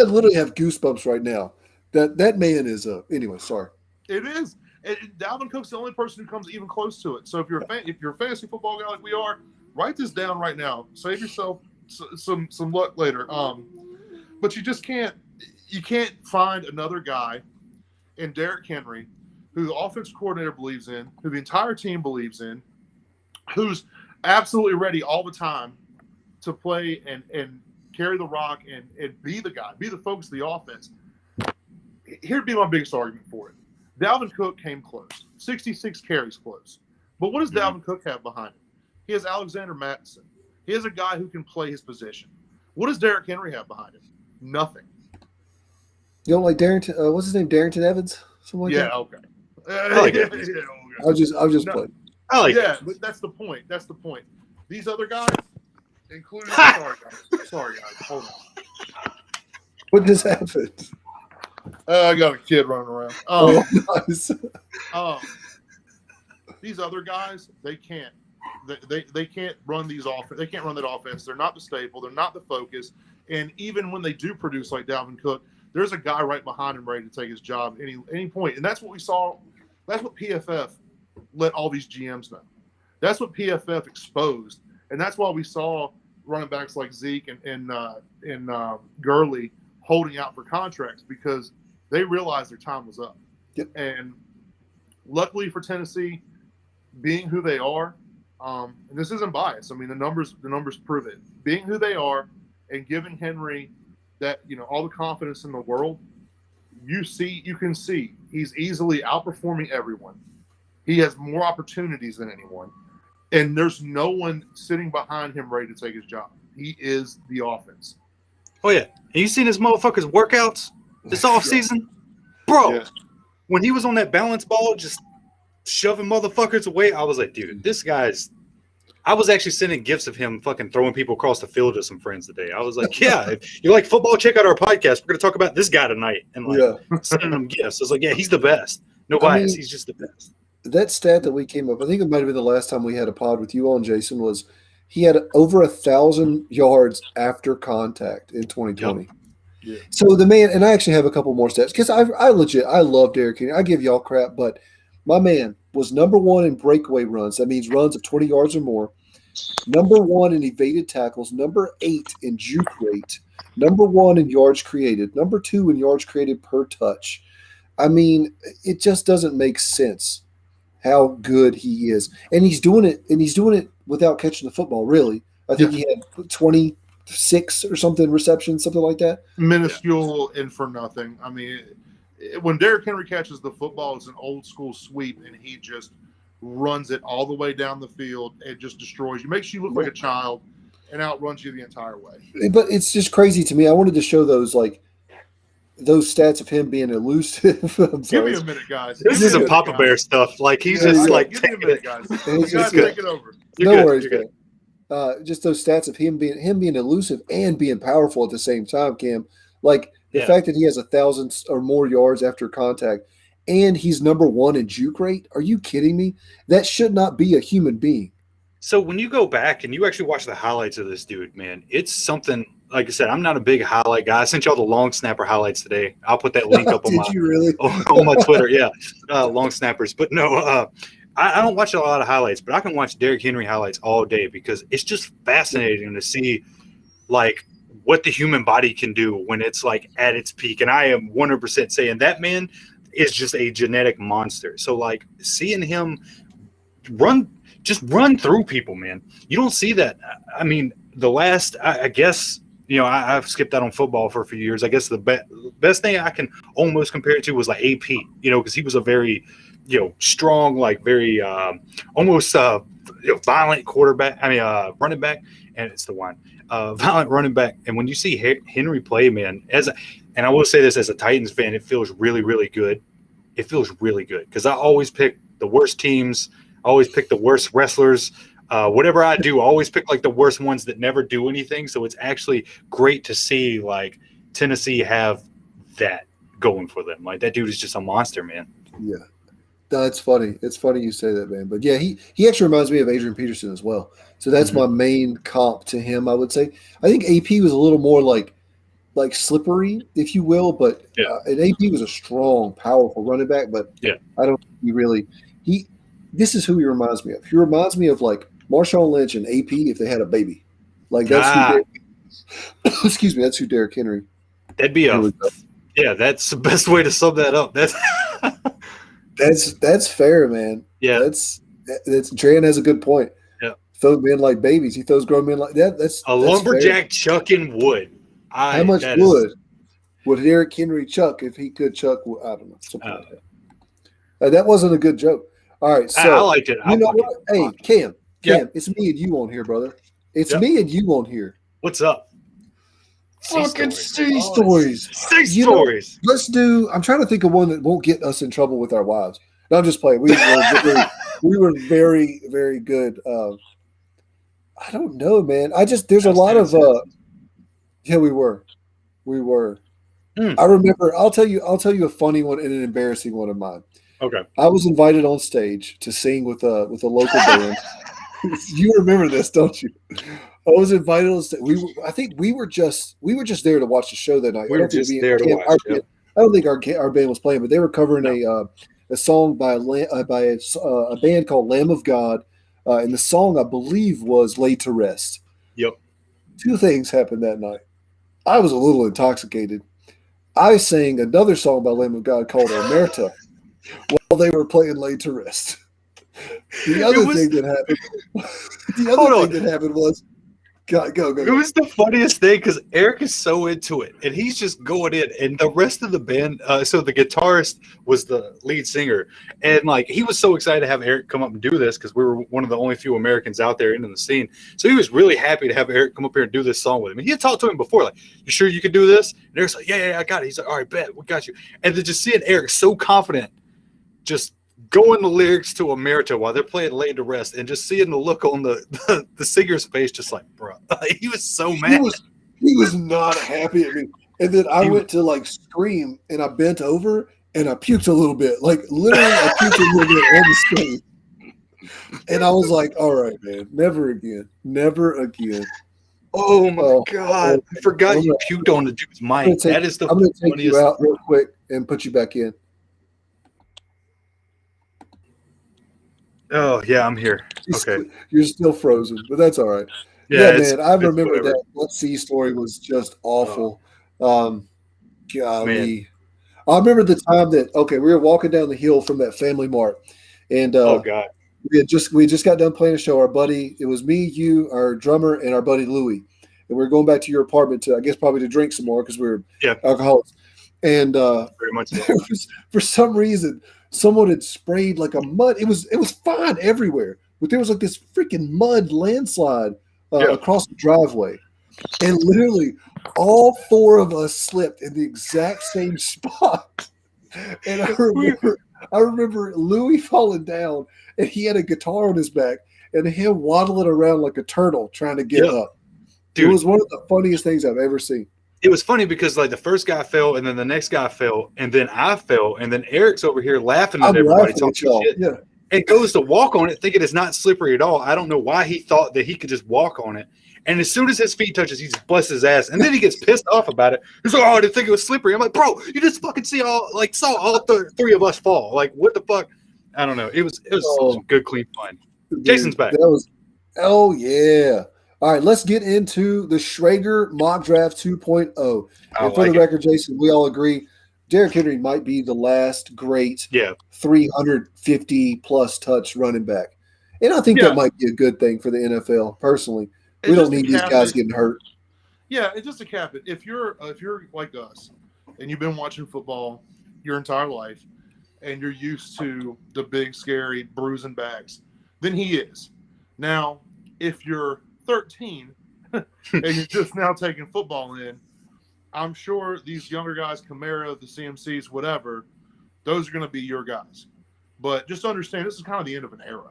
literally have goosebumps right now. That man is anyway, sorry. it is. And Dalvin Cook's the only person who comes even close to it. So if you're a fantasy football guy like we are, write this down right now. Save yourself some luck later. But you just can't find another guy in Derrick Henry who the offense coordinator believes in, who the entire team believes in, who's absolutely ready all the time to play and carry the rock and be the guy, be the focus of the offense. Here'd be my biggest argument for it. Dalvin Cook came close. 66 carries close. But what does Dalvin Cook have behind him? He has Alexander Mattison. He has a guy who can play his position. What does Derrick Henry have behind him? Nothing. You don't like Darrington? What's his name? Darrington Evans? Something like Yeah, that. okay. I like it. Okay. I was just No, playing. I like yeah, it. but that's the point. That's the point. These other guys, including sorry guys, hold on. What just happened? I got a kid running around. Nice. These other guys, they can't. They can't run these off. They can't run that offense. They're not the staple. They're not the focus. And even when they do produce like Dalvin Cook, there's a guy right behind him ready to take his job at any point. And that's what we saw. That's what PFF let all these GMs know. That's what PFF exposed, and that's why we saw running backs like Zeke and Gurley holding out for contracts because they realized their time was up. Yep. And luckily for Tennessee, being who they are, and this isn't bias. I mean, the numbers prove it. Being who they are and giving Henry that all the confidence in the world, you can see he's easily outperforming everyone. He has more opportunities than anyone. And there's no one sitting behind him ready to take his job. He is the offense. Oh, yeah. And you seen this motherfucker's workouts this offseason? Bro, when he was on that balance ball just shoving motherfuckers away, I was like, dude, this guy's – I was actually sending gifts of him fucking throwing people across the field to some friends today. I was like, yeah, if you like football, check out our podcast. We're going to talk about this guy tonight. And, sending them gifts. I was like, yeah, he's the best. No bias. He's just the best. That stat that we came up, I think it might have been the last time we had a pod with you on, Jason, was he had over 1,000 yards after contact in 2020. Yep. Yeah. So the man, and I actually have a couple more stats because I love Derrick Henry. I give y'all crap, but my man was number one in breakaway runs. That means runs of 20 yards or more. Number one in evaded tackles. Number 8 in juke rate. Number 1 in yards created. Number 2 in yards created per touch. I mean, it just doesn't make sense how good he is. And he's doing it without catching the football, really. I think he had 26 or something receptions, something like that. Minuscule and for nothing. I mean, when Derrick Henry catches the football, it's an old school sweep, and he just runs it all the way down the field. It just destroys you. Makes you look like a child and outruns you the entire way. But it's just crazy to me. I wanted to show those stats of him being elusive. Give me a minute, guys. This is a Papa Bear stuff. Like he's just like give me a minute, guys. You guys good. take it over. No worries, man. Just those stats of him being elusive and being powerful at the same time, Cam. Like the fact that he has 1,000 or more yards after contact, and he's number 1 in juke rate. Are you kidding me? That should not be a human being. So when you go back and you actually watch the highlights of this dude, man, it's something. Like I said, I'm not a big highlight guy. I sent y'all the long snapper highlights today. I'll put that link up on my Twitter. Yeah, long snappers. But no, I don't watch a lot of highlights, but I can watch Derrick Henry highlights all day because it's just fascinating to see like what the human body can do when it's like at its peak. And I am 100% saying that man is just a genetic monster. So like seeing him run through people, man. You don't see that. I mean, the last, I guess, I've skipped out on football for a few years. I guess the best thing I can almost compare it to was like AP, because he was a very, strong, like very almost violent quarterback. I mean, running back, and it's the one violent running back. And when you see Henry play, man, and I will say this as a Titans fan, it feels really, really good. It feels really good because I always pick the worst teams. I always pick the worst wrestlers. Whatever I do, I always pick like the worst ones that never do anything. So it's actually great to see like Tennessee have that going for them. Like that dude is just a monster, man. Yeah. No, it's funny. It's funny you say that, man. But yeah, he actually reminds me of Adrian Peterson as well. So that's my main comp to him, I would say. I think AP was a little more like slippery, if you will, but and AP was a strong, powerful running back, but I don't think he really this is who he reminds me of. He reminds me of like Marshawn Lynch and AP if they had a baby. Like that's who excuse me, that's who Derrick Henry. That'd be that's the best way to sum that up. That's fair, man. Yeah. That's Tran has a good point. Yeah. Throw men like babies. He throws grown men like that. That's lumberjack chucking wood. How much wood would Derrick Henry chuck if he could chuck wood? I don't know. Something like that. That wasn't a good joke. All right, so I liked it. You know what? Hey, Cam, it's me and you on here, brother. It's me and you on here. What's up? Fucking sea stories. Sea stories. Let's do. I'm trying to think of one that won't get us in trouble with our wives. No, I'm just playing. We were very, very good. I don't know, man. There's a lot of. Yeah, we were. I remember. I'll tell you a funny one and an embarrassing one of mine. Okay. I was invited on stage to sing with a local band. You remember this, don't you? I was invited on stage. I think we were just there to watch the show that night. We were just there to watch. I don't think our band was playing, but they were covering a song by a band called Lamb of God, and the song I believe was "Laid to Rest." Yep. Two things happened that night. I was a little intoxicated. I sang another song by Lamb of God called Omerta while they were playing Laid to Rest. The other thing that happened was go. It was the funniest thing because Eric is so into it and he's just going in, and the rest of the band. So the guitarist was the lead singer, and like he was so excited to have Eric come up and do this because we were one of the only few Americans out there in the scene. So he was really happy to have Eric come up here and do this song with him. And he had talked to him before, like, "You sure you can do this?" And Eric's like, "Yeah, I got it." He's like, "All right, bet, we got you." And then just seeing Eric so confident, just going the lyrics to Omerta while they're playing Laid to Rest, and just seeing the look on the singer's face, just like, bro, he was so mad. He was not happy at me. And then I went to like scream, and I bent over and I puked a little bit, like literally I puked a little bit on the screen. And I was like, all right, man, never again. Oh my God. I forgot you puked on the dude's mic. I'm going to take you out real quick and put you back in. Oh, yeah, I'm here. Okay. You're still frozen, but that's all right. Yeah man, I remember that sea story was just awful. Golly. Man. I remember the time that, we were walking down the hill from that Family Mart, and oh God. we just got done playing a show. Our buddy, it was me, you, our drummer, and our buddy Louie. And we were going back to your apartment to, I guess, probably to drink some more because we were alcoholics. And very much so. For some reason, someone had sprayed like a mud. It was fine everywhere, but there was like this freaking mud landslide across the driveway, and literally all four of us slipped in the exact same spot. And I remember Louis falling down, and he had a guitar on his back, and him waddling around like a turtle trying to get up. Dude, it was one of the funniest things I've ever seen. It was funny because like the first guy fell, and then the next guy fell, and then I fell, and then Eric's over here laughing at everybody, talking shit, and goes to walk on it, thinking it's not slippery at all. I don't know why he thought that he could just walk on it. And as soon as his feet touches, he just busts his ass, and then he gets pissed off about it. He's like, "Oh, I didn't think it was slippery." I'm like, "Bro, you just fucking saw all three of us fall. Like, what the fuck?" I don't know. It was some good, clean fun. Dude, Jason's back. Yeah. All right, let's get into the Schrager mock draft 2.0. And for the record, Jason, we all agree Derrick Henry might be the last great 350-plus touch running back. And I think that might be a good thing for the NFL, personally. We don't need these guys getting hurt. Yeah, it's just a cap it. If you're like us and you've been watching football your entire life and you're used to the big, scary, bruising backs, then he is. Now, if you're 13 and you're just now taking football in, I'm sure these younger guys, Kamara, the CMCs, whatever, those are going to be your guys. But just understand, this is kind of the end of an era.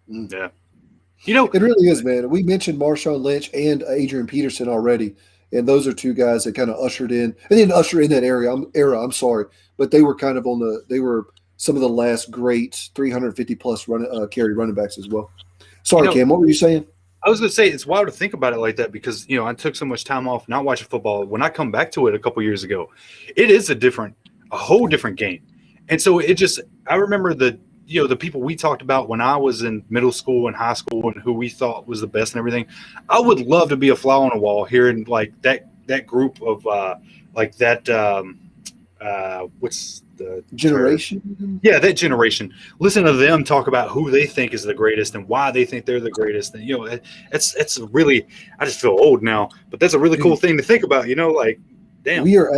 Yeah. It really is, man. We mentioned Marshawn Lynch and Adrian Peterson already, and those are two guys that kind of ushered in. They didn't usher in that era, I'm sorry, but they were kind of they were some of the last great 350-plus carry running backs as well. Sorry, Cam, what were you saying? I was going to say, it's wild to think about it like that because, I took so much time off not watching football. When I come back to it a couple years ago, it is a whole different game. And so I remember the people we talked about when I was in middle school and high school and who we thought was the best and everything. I would love to be a fly on the wall here in like that group of what's the generation? Term? Yeah, that generation. Listen to them talk about who they think is the greatest and why they think they're the greatest. And it's really, I just feel old now, but that's a really cool thing to think about. Like, damn. We are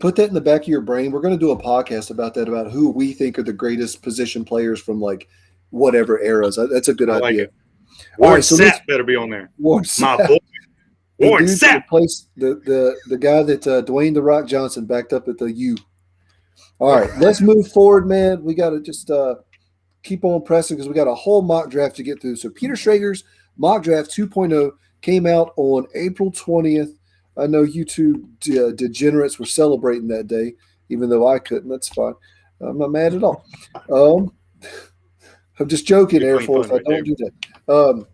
put that in the back of your brain. We're going to do a podcast about that, about who we think are the greatest position players from like whatever eras. That's a good idea. Warren Sapp better be on there. Warren My boy. The Warren dude that Sapp. replaced the guy that Dwayne the Rock Johnson backed up at the U. All right, let's move forward, man. We got to just keep on pressing because we got a whole mock draft to get through. So Peter Schrager's mock draft 2.0 came out on April 20th. I know you two degenerates were celebrating that day, even though I couldn't. That's fine. I'm not mad at all. I'm just joking, You're Air playing Force. fun I right don't there. do that.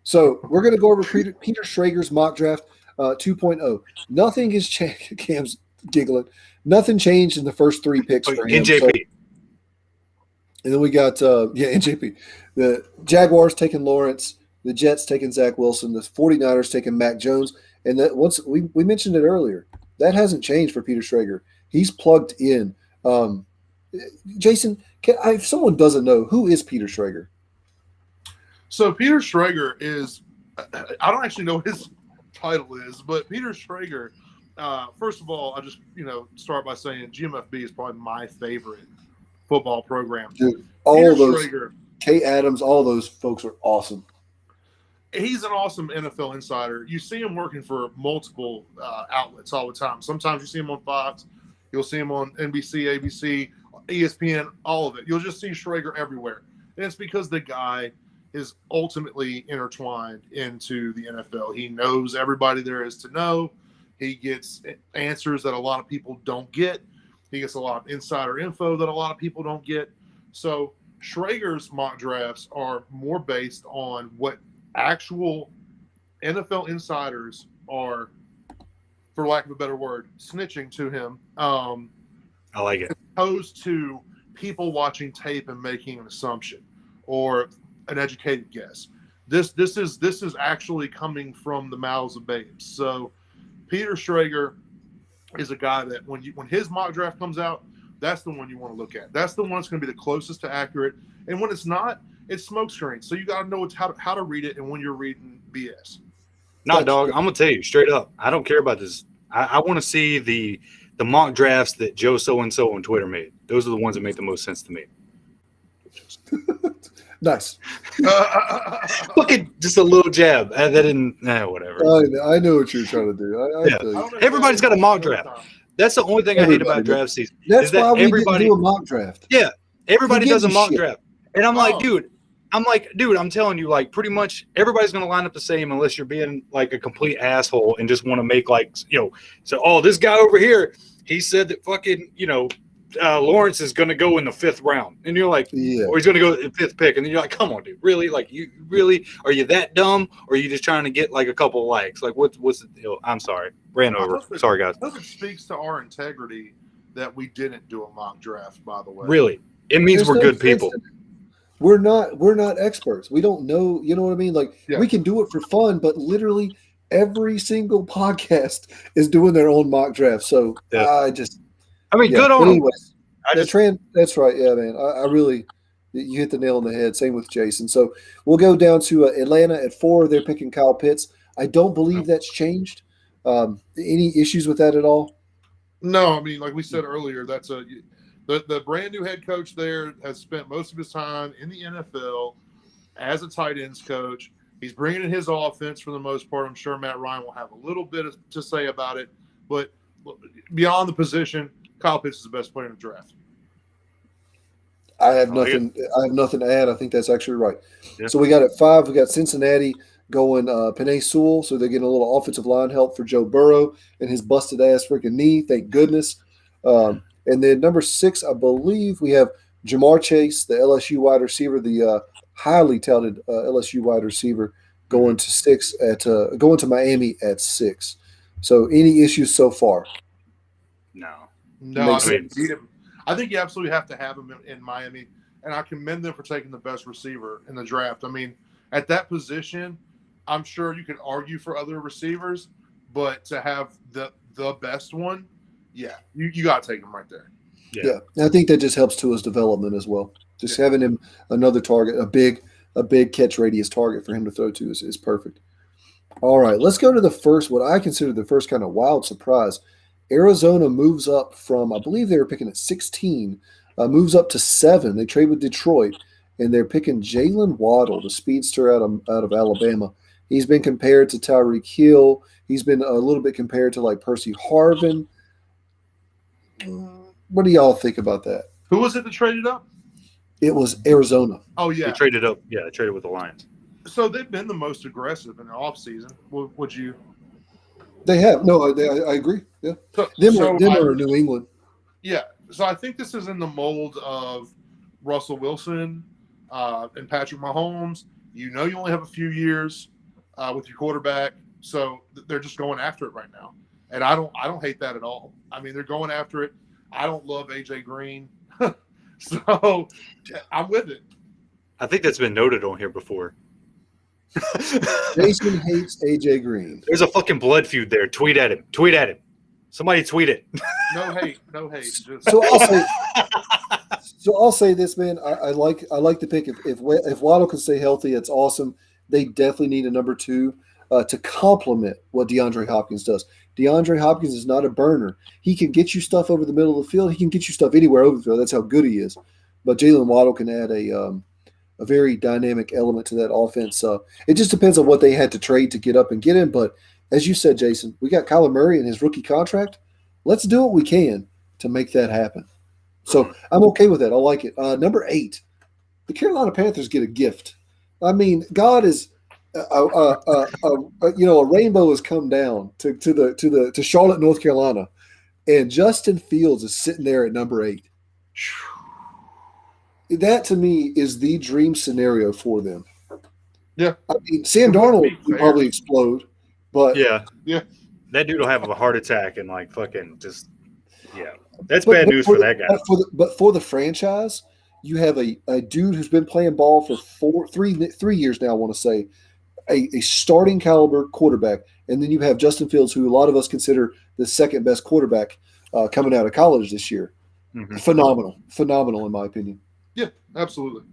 So we're going to go over Peter Schrager's mock draft 2.0. Nothing has changed. Cam's giggling. Nothing changed in the first 3 picks Oh, for him. NJP. So, and then we got, NJP. The Jaguars taking Lawrence. The Jets taking Zach Wilson. The 49ers taking Mac Jones. And that once we mentioned it earlier, that hasn't changed for Peter Schrager. He's plugged in. Jason, if someone doesn't know, who is Peter Schrager? So Peter Schrager is, I don't actually know what his title is, but Peter Schrager, first of all, I just, start by saying GMFB is probably my favorite football program. Dude, all Peter those, Schrager, Kate Adams, all those folks are awesome. He's an awesome NFL insider. You see him working for multiple outlets all the time. Sometimes you see him on Fox. You'll see him on NBC, ABC, ESPN, all of it. You'll just see Schrager everywhere. And it's because the guy is ultimately intertwined into the NFL. He knows everybody there is to know. He gets answers that a lot of people don't get. He gets a lot of insider info that a lot of people don't get. So Schrager's mock drafts are more based on what actual NFL insiders are, for lack of a better word, snitching to him. I like it. Opposed to people watching tape and making an assumption or an educated guess. This is actually coming from the mouths of babes. So Peter Schrager is a guy that when his mock draft comes out, that's the one you want to look at. That's the one that's going to be the closest to accurate. And when it's not, it's smokescreen. So you got to know how to read it and when you're reading BS. Nah, dog, I'm going to tell you straight up. I don't care about this. I want to see the mock drafts that Joe so-and-so on Twitter made. Those are the ones that make the most sense to me. Nice. Look at just a little jab. That didn't, whatever. I know what you're trying to do. Yeah. Everybody's got a mock draft. That's the only thing I hate about draft season. That's why we didn't do a mock draft. Yeah, everybody does a mock draft. And I'm like, Oh. dude, I'm telling you, like, pretty much everybody's going to line up the same unless you're being, like, a complete asshole and just want to make, like, so, this guy over here, he said that fucking, Lawrence is going to go in the 5th round. And you're like, Yeah. or he's going to go in the 5th pick. And then you're like, come on, dude, really? Like, you really, are you that dumb? Or are you just trying to get, like, a couple of likes? Like, what's the deal? I'm sorry. Ran over. Sorry, guys. It speaks to our integrity that we didn't do a mock draft, by the way. Really? It means There's we're no good people. sense in it. We're not experts. We don't know, you know what I mean? Like, Yeah. we can do it for fun, but literally every single podcast is doing their own mock draft. So Yeah. good good on them. anyways, that's right. Yeah, man. I really, you hit the nail on the head. Same with Jason. So we'll go down to Atlanta at 4. They're picking Kyle Pitts. I don't believe that's changed. Any issues with that at all? No, I mean, like we said earlier, that's the brand new head coach there has spent most of his time in the NFL as a tight ends coach. He's bringing in his offense for the most part. I'm sure Matt Ryan will have a little bit to say about it, but beyond the position, Kyle Pitts is the best player in the draft. I have nothing to add. I think that's actually right. Yeah. So we got at 5, we got Cincinnati going Penei Sewell. So they're getting a little offensive line help for Joe Burrow and his busted ass freaking knee. Thank goodness. And then number 6, I believe we have Jamar Chase, the LSU wide receiver, the highly touted LSU wide receiver, going to Miami at 6. So any issues so far? No. No, Makes I think you absolutely have to have him in Miami, and I commend them for taking the best receiver in the draft. I mean, at that position, I'm sure you could argue for other receivers, but to have the best one, yeah, you got to take him right there. Yeah. I think that just helps Tua's development as well. Just having him another target, a big catch radius target for him to throw to is perfect. All right, let's go to the first, what I consider the first kind of wild surprise. Arizona moves up from, I believe they were picking at 16, moves up to 7. They trade with Detroit, and they're picking Jalen Waddle, the speedster out of Alabama. He's been compared to Tyreek Hill. He's been a little bit compared to like Percy Harvin. What do y'all think about that? Who was it that traded up? It was Arizona. Oh, They yeah. traded up. Yeah, they traded with the Lions. So they've been the most aggressive in the offseason. Would you? They have. No, I agree. Yeah. So, Them or New England. Yeah. So I think this is in the mold of Russell Wilson and Patrick Mahomes. You only have a few years with your quarterback, so they're just going after it right now, and I don't hate that at all. I mean, they're going after it. I don't love AJ Green, so I'm with it. I think that's been noted on here before. Jason hates AJ Green. There's a fucking blood feud there. Tweet at him. Tweet at him. Somebody tweet it. No hate. No hate. Just... So I'll say this, man. I like the pick. If Waddle can stay healthy, it's awesome. They definitely need a number 2 to complement what DeAndre Hopkins does. DeAndre Hopkins is not a burner. He can get you stuff over the middle of the field. He can get you stuff anywhere over the field. That's how good he is. But Jalen Waddle can add a very dynamic element to that offense. It just depends on what they had to trade to get up and get him. But as you said, Jason, we got Kyler Murray in his rookie contract. Let's do what we can to make that happen. So I'm okay with that. I like it. Number 8, the Carolina Panthers get a gift. I mean, God is, a rainbow has come down to Charlotte, North Carolina, and Justin Fields is sitting there at number 8. That to me is the dream scenario for them. Yeah, I mean, Sam Darnold would probably explode, but yeah, that dude will have a heart attack and like fucking just That's bad news for that guy. But for the franchise, you have a dude who's been playing ball for 3 years now. I want to say a starting caliber quarterback, and then you have Justin Fields, who a lot of us consider the second best quarterback coming out of college this year. Mm-hmm. Phenomenal in my opinion. Yeah, absolutely.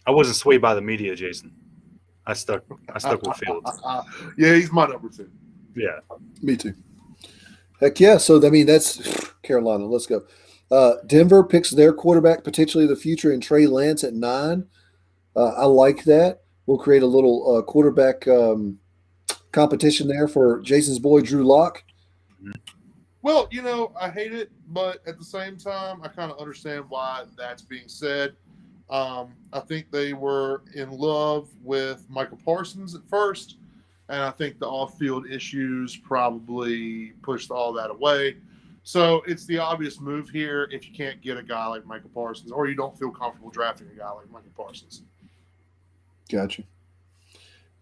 I wasn't swayed by the media, Jason. I stuck with Fields. Yeah, he's my number 2. Yeah, me too. Heck yeah! So I mean, that's Carolina. Let's go. Denver picks their quarterback potentially of the future in Trey Lance at 9. I like that. We'll create a little quarterback competition there for Jason's boy Drew Lock. Well, I hate it, but at the same time, I kind of understand why that's being said. I think they were in love with Michael Parsons at first, and I think the off-field issues probably pushed all that away. So it's the obvious move here if you can't get a guy like Michael Parsons, or you don't feel comfortable drafting a guy like Michael Parsons. Gotcha.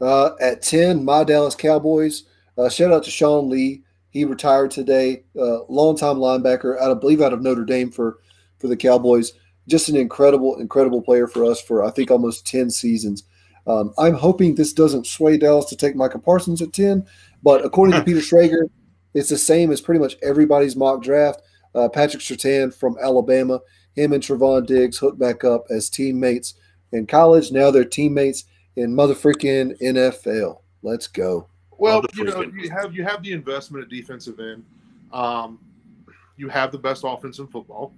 At 10, my Dallas Cowboys. Shout out to Sean Lee. He retired today. Longtime linebacker, out of Notre Dame for the Cowboys. Just an incredible player for us for, I think, almost 10 seasons. I'm hoping this doesn't sway Dallas to take Michael Parsons at 10, but according to Peter Schrager, it's the same as pretty much everybody's mock draft. Patrick Surtain from Alabama, him and Trevon Diggs hooked back up as teammates in college. Now they're teammates in motherfreaking NFL. Let's go. Well, you have the investment at defensive end. You have the best offense in football.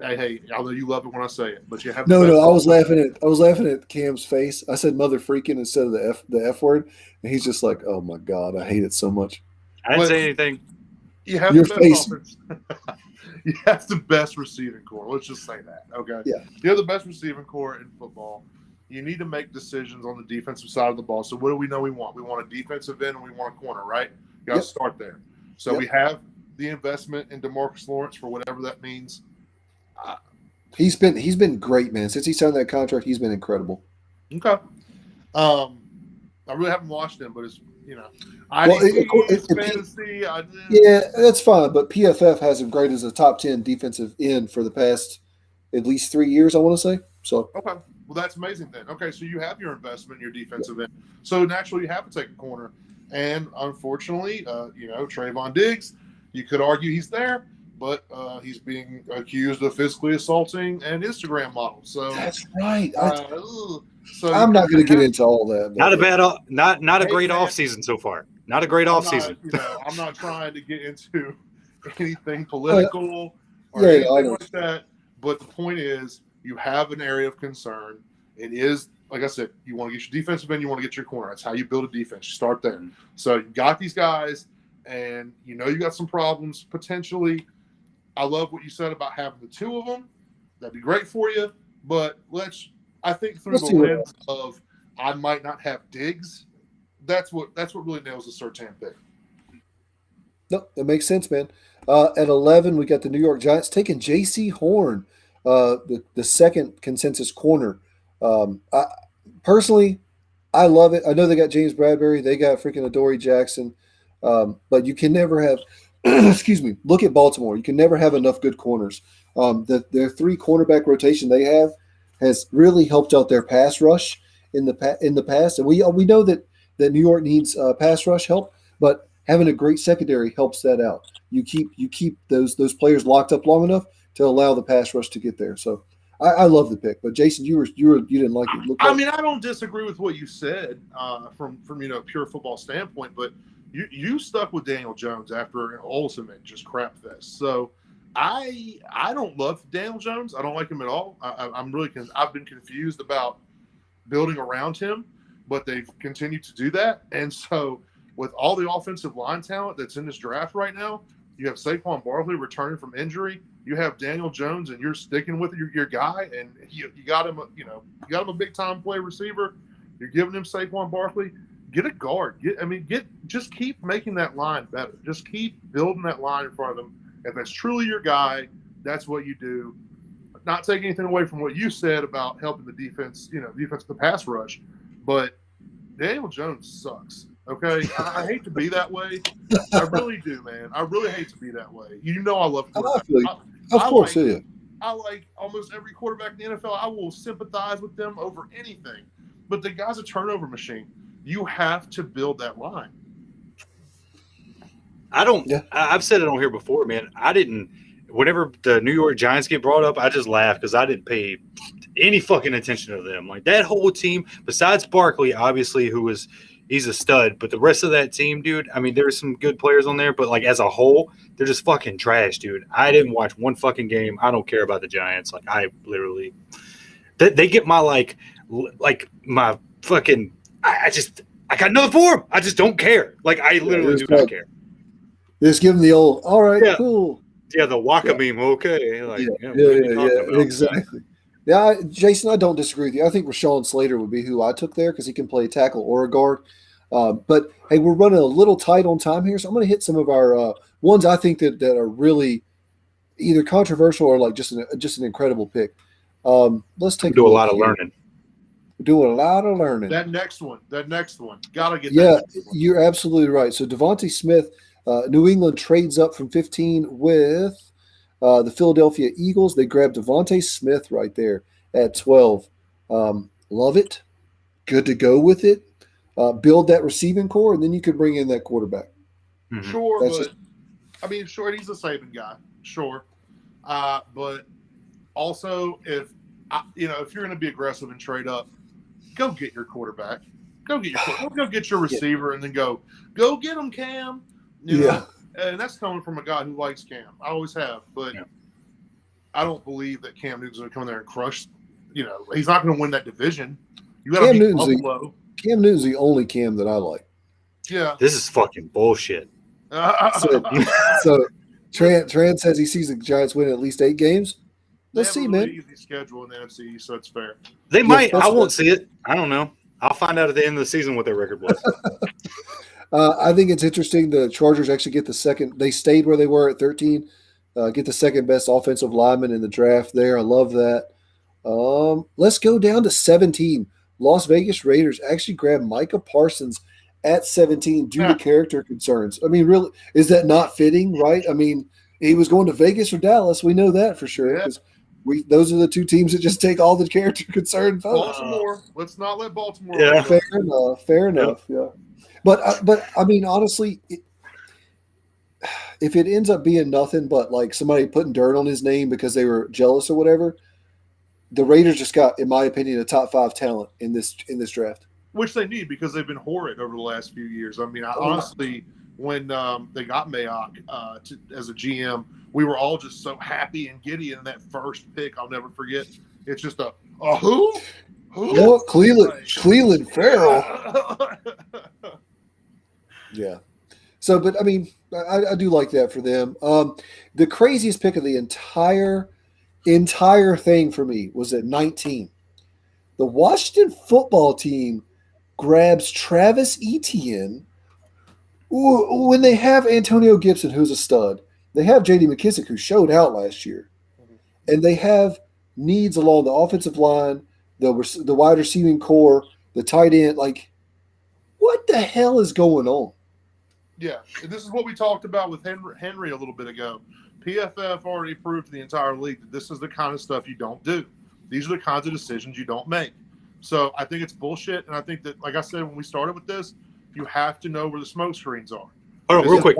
Hey, although you love it when I say it, but you have no. I was laughing at Cam's face. I said "mother freaking" instead of the F word, and he's just like, "Oh my god, I hate it so much." I didn't say anything. You have the best offense. You have the best receiving core. Let's just say that. Okay. Yeah. You have the best receiving core in football. You need to make decisions on the defensive side of the ball. So what do we know we want? We want a defensive end and we want a corner, right? You got to start there. So we have the investment in DeMarcus Lawrence for whatever that means. He's been great, man. Since he signed that contract, he's been incredible. Okay. I really haven't watched him, but it's fantasy. Yeah, that's fine. But PFF has him graded as a top 10 defensive end for the past at least 3 years, I want to say. So okay. Well, that's amazing then. Okay, so you have your investment in your defensive end. So naturally, you have to take a corner. And unfortunately, Trevon Diggs, you could argue he's there, but he's being accused of physically assaulting an Instagram model. So that's right. So I'm not going to get into all that. Not a great offseason so far. Not a great offseason. I'm not trying to get into anything political or anything like that. But the point is, you have an area of concern. It is like I said, you want to get your defensive end, you want to get your corner. That's how you build a defense. You start there. So you got these guys, and you got some problems potentially. I love what you said about having the two of them. That'd be great for you. But I think through the lens of I might not have Diggs, that's what really nails the Surtain pick. No, that makes sense, man. At 11, we got the New York Giants taking J.C. Horn, the second consensus corner. Personally, I love it. I know they got James Bradbury. They got freaking Adoree Jackson. But you can never have excuse me, look at Baltimore. You can never have enough good corners. Their three cornerback rotation they have has really helped out their pass rush in the past. And we know that New York needs pass rush help, but having a great secondary helps that out. You keep those players locked up long enough to allow the pass rush to get there. So I love the pick. But Jason, you didn't like it. I mean, I don't disagree with what you said from pure football standpoint, but you stuck with Daniel Jones after Olsen just crap fest. So I don't love Daniel Jones. I don't like him at all. I've been confused about building around him, but they've continued to do that. And so with all the offensive line talent that's in this draft right now, you have Saquon Barkley returning from injury. You have Daniel Jones, and you're sticking with your guy, and you got him. You got him a big time play receiver. You're giving him Saquon Barkley. Get a guard. Just keep making that line better. Just keep building that line in front of them. If that's truly your guy, that's what you do. Not taking anything away from what you said about helping the defense, defense the pass rush, but Daniel Jones sucks. Okay, I hate to be that way. I really do, man. I really hate to be that way. I love quarterbacks. Of course, yeah. I like almost every quarterback in the NFL. I will sympathize with them over anything. But the guy's a turnover machine. You have to build that line. I've said it on here before, man. Whenever the New York Giants get brought up, I just laugh because I didn't pay any fucking attention to them. Like that whole team, besides Barkley, obviously, he's a stud, but the rest of that team, dude, I mean, there's some good players on there, but like as a whole, they're just fucking trash, dude. I didn't watch one fucking game. I don't care about the Giants. Like I literally, they get my my fucking, I got nothing for them. I just don't care. Like I literally do not care. Just give them the old, all right, cool. Yeah, the Waka meme, okay. Exactly. Yeah, Jason, I don't disagree with you. I think Rashawn Slater would be who I took there because he can play tackle or a guard. But, hey, we're running a little tight on time here, so I'm going to hit some of our ones I think that are really either controversial or like just an incredible pick. Let's take do a lot of learning. Do a lot of learning. That next one. Got to get that. Yeah, you're absolutely right. So Devontae Smith, New England trades up from 15 with the Philadelphia Eagles. They grabbed Devontae Smith right there at 12. Love it. Good to go with it. Build that receiving core, and then you could bring in that quarterback. Mm-hmm. Sure, sure, he's a saving guy. Sure. But also, if you're going to be aggressive and trade up, go get your quarterback. Go get your receiver, and then go get him, Cam. And that's coming from a guy who likes Cam. I always have, but I don't believe that Cam Newton's going to come in there and crush. He's not going to win that division. You got to be Buffalo. Cam Newton's the only Cam that I like. Yeah, this is fucking bullshit. So Trent says he sees the Giants win at least 8 games. Let's see, man. Easy schedule in the NFC, so it's fair. They might. I won't see it. I don't know. I'll find out at the end of the season what their record was. I think it's interesting. The Chargers actually get the second. They stayed where they were at 13. Get the second best offensive lineman in the draft there. I love that. Let's go down to 17. Las Vegas Raiders actually grabbed Micah Parsons at 17 due to character concerns. I mean, really, is that not fitting, right? I mean, he was going to Vegas or Dallas. We know that for sure. Because those are the two teams that just take all the character concern votes. Baltimore. Let's not let Baltimore. Yeah. Fair enough. Yeah. But I mean, honestly, if it ends up being nothing but like somebody putting dirt on his name because they were jealous or whatever, the Raiders just got, in my opinion, a top 5 talent in this draft. Which they need because they've been horrid over the last few years. I mean, honestly, when they got Mayock as a GM, we were all just so happy and giddy in that first pick. I'll never forget. It's just a who? Oh, Cleveland Farrell. Yeah. So, but I mean, I do like that for them. The craziest pick of the entire thing for me was at 19. The Washington football team grabs Travis Etienne when they have Antonio Gibson, who's a stud. They have J.D. McKissick, who showed out last year, and they have needs along the offensive line, the wide receiving core, the tight end. Like, what the hell is going on? Yeah, and this is what we talked about with Henry a little bit ago. PFF already proved to the entire league that this is the kind of stuff you don't do. These are the kinds of decisions you don't make. So I think it's bullshit, and I think that, like I said when we started with this, you have to know where the smoke screens are. Hold on, real quick.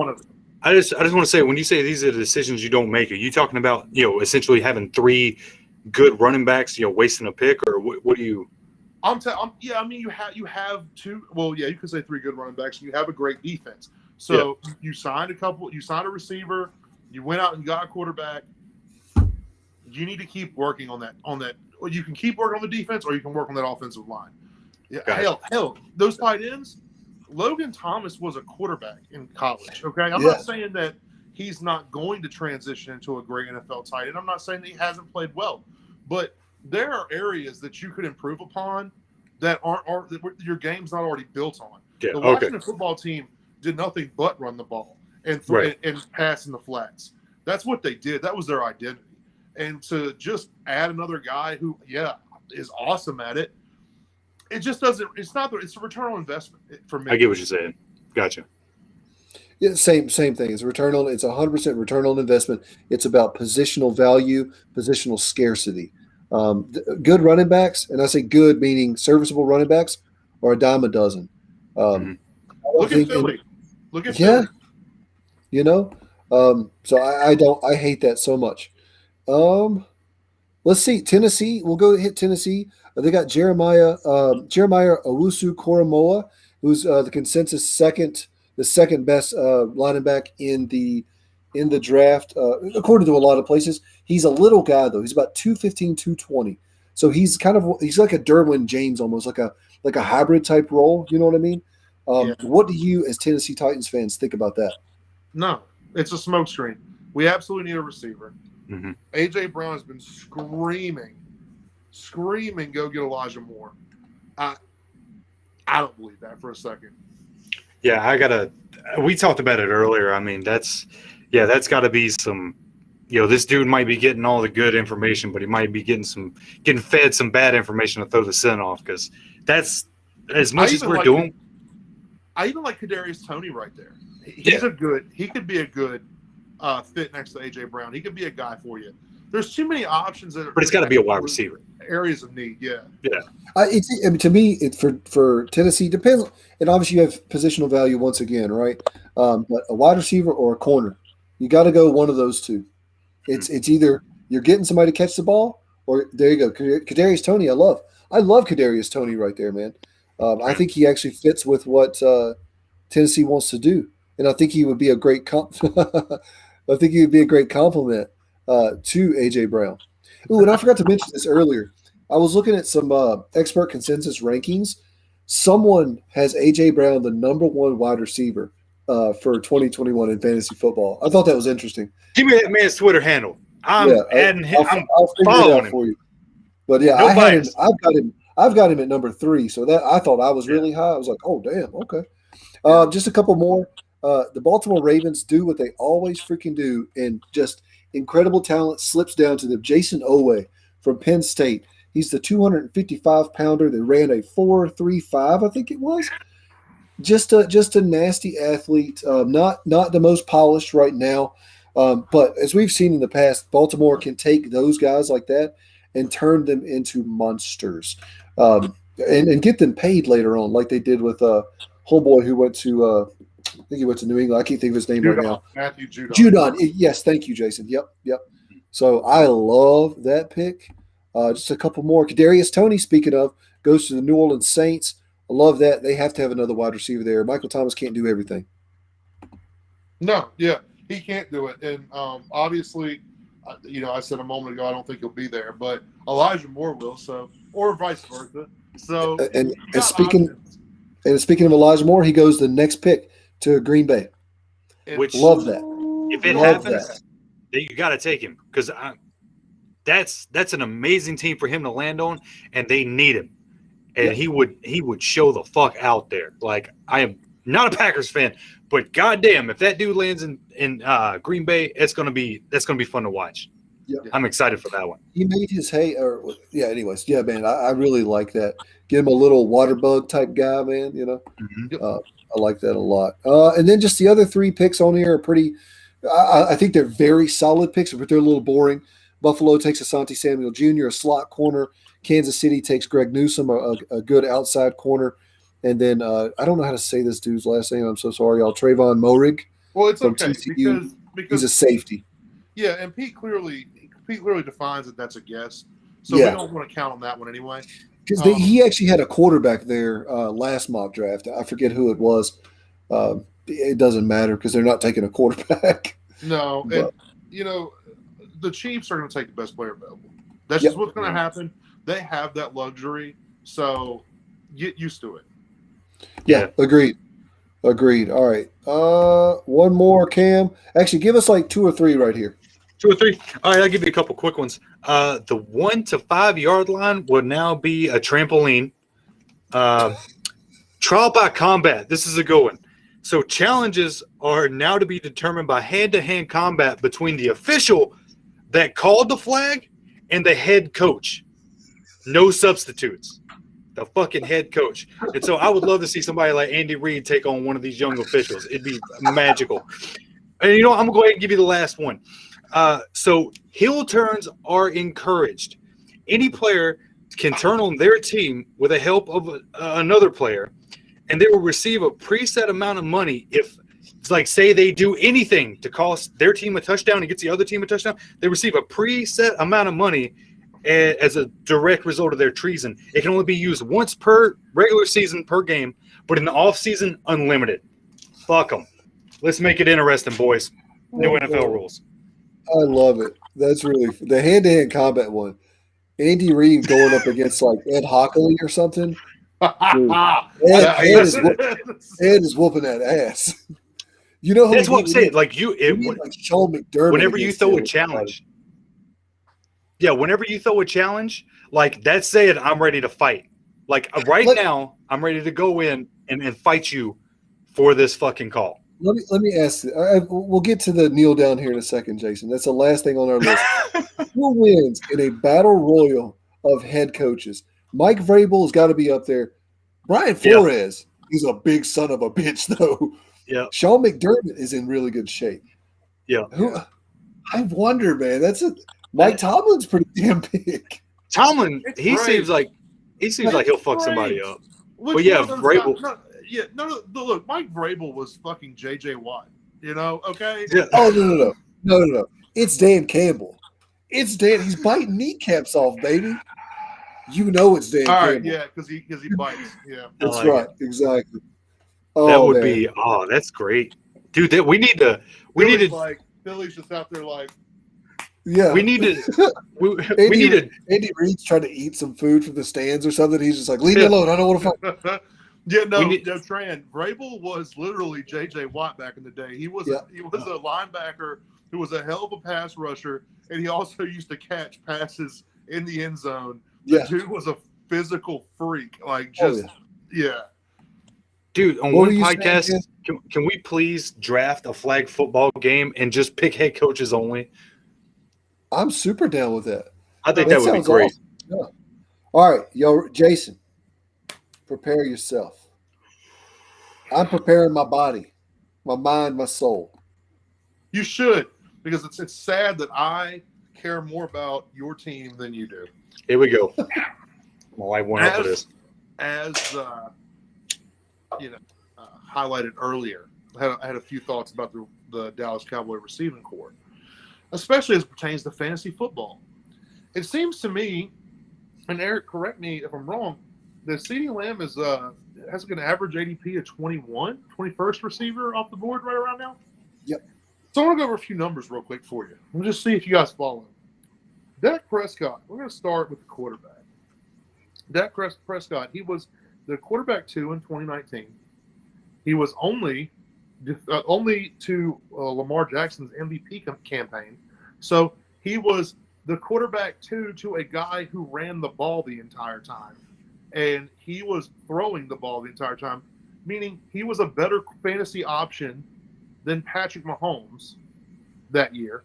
I just want to say, when you say these are the decisions you don't make, are you talking about, essentially having 3 good running backs, wasting a pick, or what do you? Yeah, I mean, you have 2. Well, yeah, you could say 3 good running backs, and you have a great defense. So you signed a receiver, you went out and got a quarterback. You need to keep working on that. Well, you can keep working on the defense, or you can work on that offensive line. Yeah, hell, those tight ends. Logan Thomas was a quarterback in college. Okay, I'm not saying that he's not going to transition into a great NFL tight end. I'm not saying that he hasn't played well, but there are areas that you could improve upon that aren't that your game's not already built on. Yeah, the Washington football team did nothing but run the ball and pass in the flats. That's what they did. That was their identity. And to just add another guy who, is awesome at it, it just doesn't. It's a return on investment for me. I get what you're saying. Gotcha. Yeah, same thing. It's a 100% return on investment. It's about positional value, positional scarcity. Good running backs, and I say good meaning serviceable running backs, are a dime a dozen. Look at Philly. Philly. So I hate that so much. Let's see. Tennessee. We'll go hit Tennessee. They got Jeremiah Owusu-Koramoah, who's the consensus second best linebacker in the draft, according to a lot of places. He's a little guy though. He's about 215, 220. So he's like a Derwin James, almost like a hybrid type role. You know what I mean? What do you, as Tennessee Titans fans, think about that? No, it's a smokescreen. We absolutely need a receiver. Mm-hmm. A.J. Brown has been screaming, go get Elijah Moore. I don't believe that for a second. Yeah, we talked about it earlier. I mean, that's got to be some, this dude might be getting all the good information, but he might be getting fed some bad information to throw the scent off, because that's as much as we're doing. I even like Kadarius Toney right there. He could be a good fit next to A.J. Brown. He could be a guy for you. There's too many options. But it's got to be a wide receiver. Areas of need, yeah. To me, for Tennessee, depends. And obviously, you have positional value once again, right? But a wide receiver or a corner, you got to go one of those two. It's either you're getting somebody to catch the ball, or there you go. Kadarius Toney, I love Kadarius Toney right there, man. I think he actually fits with what Tennessee wants to do, and I think he would be a great I think he would be a great compliment to A.J. Brown. Ooh, and I forgot to mention this earlier. I was looking at some expert consensus rankings. Someone has A.J. Brown the number 1 wide receiver for 2021 in fantasy football. I thought that was interesting. Give me that man's Twitter handle. I'm following it out for you. But yeah, I've got him at number 3. So that I thought I was really high. I was like, oh damn, okay. Just a couple more. The Baltimore Ravens do what they always freaking do, and just incredible talent slips down to them. Jason Owe from Penn State. He's the 255-pounder that ran a 4.35, I think it was. Just a nasty athlete. Not the most polished right now, but as we've seen in the past, Baltimore can take those guys like that and turn them into monsters, and get them paid later on, like they did with homeboy who went to. I think he went to New England. I can't think of his name right now. Matthew Judon. Judon. Yes, thank you, Jason. Yep. So I love that pick. Just a couple more. Kadarius Toney, speaking of, goes to the New Orleans Saints. I love that. They have to have another wide receiver there. Michael Thomas can't do everything. No, yeah, he can't do it. And obviously, I said a moment ago, I don't think he'll be there, but Elijah Moore will. So or vice versa. So And, you and got speaking options. and speaking of Elijah Moore, he goes the next pick to Green Bay. And Which, Love that. if it Love happens, that. you got to take him because that's an amazing team for him to land on, and they need him. And Yeah. he would show the fuck out there. Like, I am not a Packers fan, but goddamn, if that dude lands in Green Bay, that's gonna be fun to watch. Yeah. I'm excited for that one. He made his hay, or yeah. Anyways, yeah, man, I really like that. Give him a little water bug type guy, man. Mhm. I like that a lot. And then just the other three picks on here are pretty. I think they're very solid picks, but they're a little boring. Buffalo takes Asante Samuel Jr., a slot corner. Kansas City takes Greg Newsome, a good outside corner. And then I don't know how to say this dude's last name. I'm so sorry, y'all. Trayvon Moehrig well, it's from okay TCU. He's because a safety. yeah, and Pete clearly defines that that's a guess. So Yeah. we don't want to count on that one anyway. Because he actually had a quarterback there last mock draft. I forget who it was. It doesn't matter because they're not taking a quarterback. No, and But- the Chiefs are going to take the best player available. That's just what's going to happen. They have that luxury, so get used to it. Yeah, agreed. All right. One more, Cam. Actually, give us like 2 or 3 right here. 2 or 3. All right, I'll give you a couple quick ones. The 1 to 5 yard line will now be a trampoline. Trial by combat. This is a good one. So challenges are now to be determined by hand-to-hand combat between the official that called the flag and the head coach. No substitutes. The fucking head coach. And so I would love to see somebody like Andy Reid take on one of these young officials. It'd be magical. And I'm going to go ahead and give you the last one. So heel turns are encouraged. Any player can turn on their team with the help of another player, and they will receive a preset amount of money if, it's like, say they do anything to cost their team a touchdown and gets the other team a touchdown. They receive a preset amount of money as a direct result of their treason. It can only be used once per regular season per game, but in the off season, unlimited. Fuck them. Let's make it interesting, boys. New NFL rules. I love it. That's really the hand-to-hand combat one. Andy Reid going up against like Ed Hockley or something. Dude, Ed is whooping that ass. You know who That's what I'm saying. Like Sean McDermott. Whenever you throw a challenge. Yeah, whenever you throw a challenge, like that's saying I'm ready to fight. Like now, I'm ready to go in and fight you for this fucking call. Let me ask. We'll get to the kneel down here in a second, Jason. That's the last thing on our list. Who wins in a battle royal of head coaches? Mike Vrabel's got to be up there. Brian Flores, he's a big son of a bitch, though. Yeah. Sean McDermott is in really good shape. Yeah. I wonder, man. Mike Tomlin's pretty damn big. Tomlin, he seems like he'll fuck somebody up. But yeah, Vrabel. Look, Mike Vrabel was fucking J.J. Watt. Okay? Yeah. Oh, no. It's Dan Campbell. It's Dan. He's biting kneecaps off, baby. It's Dan All right, Campbell. yeah, because he bites. Yeah. That's like right. Exactly. That would be that's great. Dude, we need to like Billy's just out there like Andy Andy Reid's trying to eat some food from the stands or something. He's just like, leave me alone. I don't want to fight. Tran. Vrabel was literally J.J. Watt back in the day. He was a linebacker who was a hell of a pass rusher, and he also used to catch passes in the end zone. The dude was a physical freak. Like, Dude, on one podcast, can we please draft a flag football game and just pick head coaches only? I'm super down with that. I think that would be great. Awesome. Yeah. All right, Jason, prepare yourself. I'm preparing my body, my mind, my soul. You should, because it's sad that I care more about your team than you do. Here we go. Well, I went up for this. As highlighted earlier, I had a few thoughts about the Dallas Cowboy receiving corps, especially as it pertains to fantasy football. It seems to me, and Eric, correct me if I'm wrong, that CeeDee Lamb has an average ADP of 21st receiver off the board right around now. Yep. So I want to go over a few numbers real quick for you. We'll just see if you guys follow. Dak Prescott, we're going to start with the quarterback. Dak Prescott, he was the quarterback 2 in 2019. He was only to Lamar Jackson's MVP campaign. So he was the quarterback 2 to a guy who ran the ball the entire time. And he was throwing the ball the entire time, meaning he was a better fantasy option than Patrick Mahomes that year.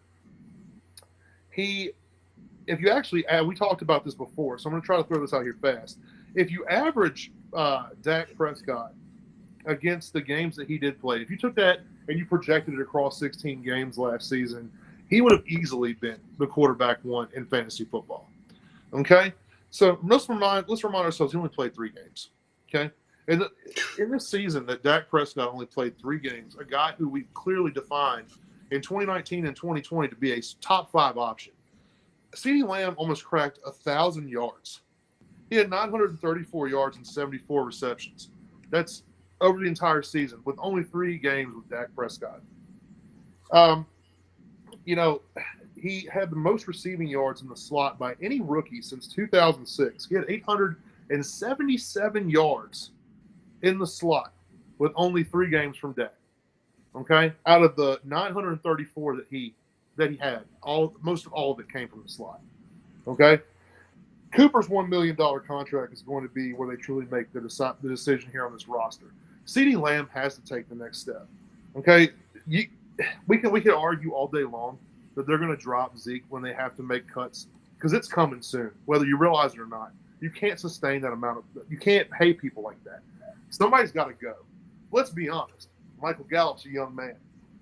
If you actually add, we talked about this before, so I'm going to try to throw this out here fast. If you average Dak Prescott against the games that he did play, if you took that and you projected it across 16 games last season, he would have easily been the quarterback 1 in fantasy football. Okay? So let's remind ourselves he only played 3 games. Okay? And in this season that Dak Prescott only played 3 games, a guy who we clearly defined in 2019 and 2020 to be a top 5 option, CeeDee Lamb almost cracked 1,000 yards. He had 934 yards and 74 receptions. That's over the entire season with only 3 games with Dak Prescott. He had the most receiving yards in the slot by any rookie since 2006. He had 877 yards in the slot with only 3 games from Dak. Okay, out of the 934 that he had, most of all of it came from the slot. Okay, Cooper's $1 million contract is going to be where they truly make the decision here on this roster. CeeDee Lamb has to take the next step. Okay, we could argue all day long that they're going to drop Zeke when they have to make cuts because it's coming soon, whether you realize it or not. You can't sustain that amount of. You can't pay people like that. Somebody's got to go. Let's be honest. Michael Gallup's a young man.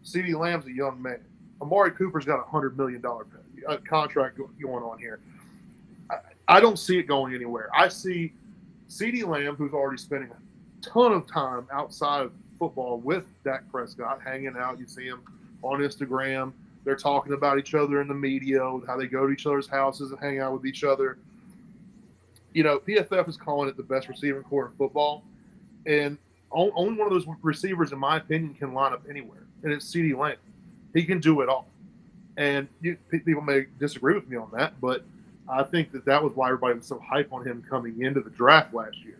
CeeDee Lamb's a young man. Amari Cooper's got a $100 million contract going on here. I don't see it going anywhere. I see CeeDee Lamb, who's already spending a ton of time outside of football with Dak Prescott, hanging out. You see him on Instagram. They're talking about each other in the media, how they go to each other's houses and hang out with each other. PFF is calling it the best receiving corps in football. And only one of those receivers, in my opinion, can line up anywhere, and it's CeeDee Lamb. He can do it all. And people may disagree with me on that, but I think that was why everybody was so hype on him coming into the draft last year.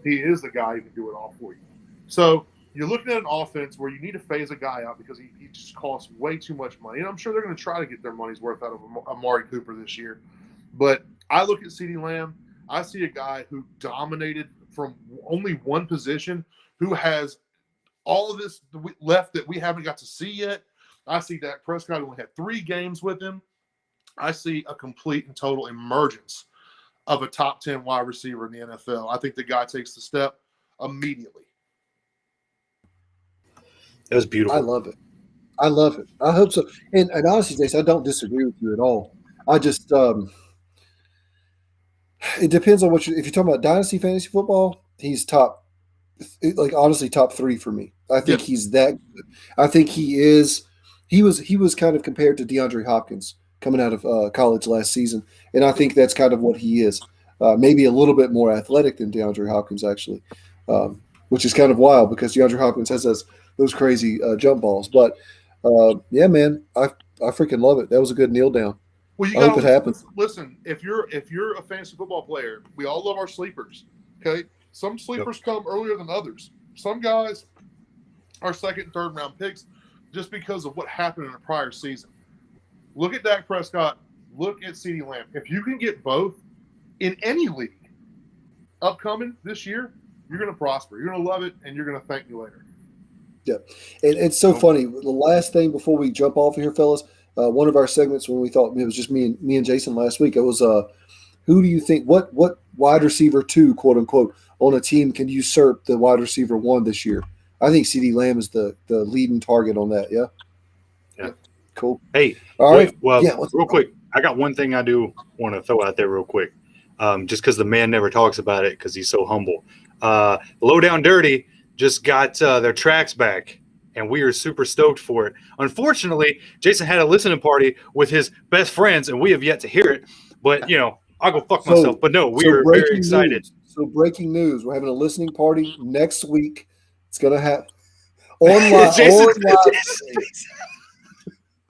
He is the guy who can do it all for you. So you're looking at an offense where you need to phase a guy out because he just costs way too much money. And I'm sure they're going to try to get their money's worth out of Amari Cooper this year. But I look at CeeDee Lamb. I see a guy who dominated from only one position, who has all of this left that we haven't got to see yet. I see Dak Prescott only had 3 games with him. I see a complete and total emergence of a top 10 wide receiver in the NFL. I think the guy takes the step immediately. It was beautiful. I love it. I hope so. And honestly, Jason, I don't disagree with you at all. I just it depends on if you're talking about dynasty fantasy football, he's top 3 for me. I think he's that good. I think he was kind of compared to DeAndre Hopkins coming out of college last season, and I think that's kind of what he is. Maybe a little bit more athletic than DeAndre Hopkins, actually, which is kind of wild because DeAndre Hopkins has those crazy jump balls. But yeah, man, I freaking love it. That was a good kneel down. Well, I hope it happens. Listen, if you're a fantasy football player, we all love our sleepers. Okay, some sleepers come earlier than others. Some guys are 2nd and 3rd round picks just because of what happened in a prior season. Look at Dak Prescott. Look at CeeDee Lamb. If you can get both in any league upcoming this year, you're going to prosper. You're going to love it, and you're going to thank me later. Yeah, and it's so funny. The last thing before we jump off of here, fellas, one of our segments when we thought it was just me and Jason last week, it was who do you think what wide receiver 2, quote unquote, on a team can usurp the wide receiver 1 this year? I think CeeDee Lamb is the leading target on that. Yeah. Cool. Hey, all right. Well, real quick, I got one thing I do want to throw out there real quick, just because the man never talks about it because he's so humble. Low Down Dirty just got their tracks back, and we are super stoked for it. Unfortunately, Jason had a listening party with his best friends, and we have yet to hear it. But, I'll go fuck myself. But no, we are very excited. So breaking news, we're having a listening party next week. It's going to happen online.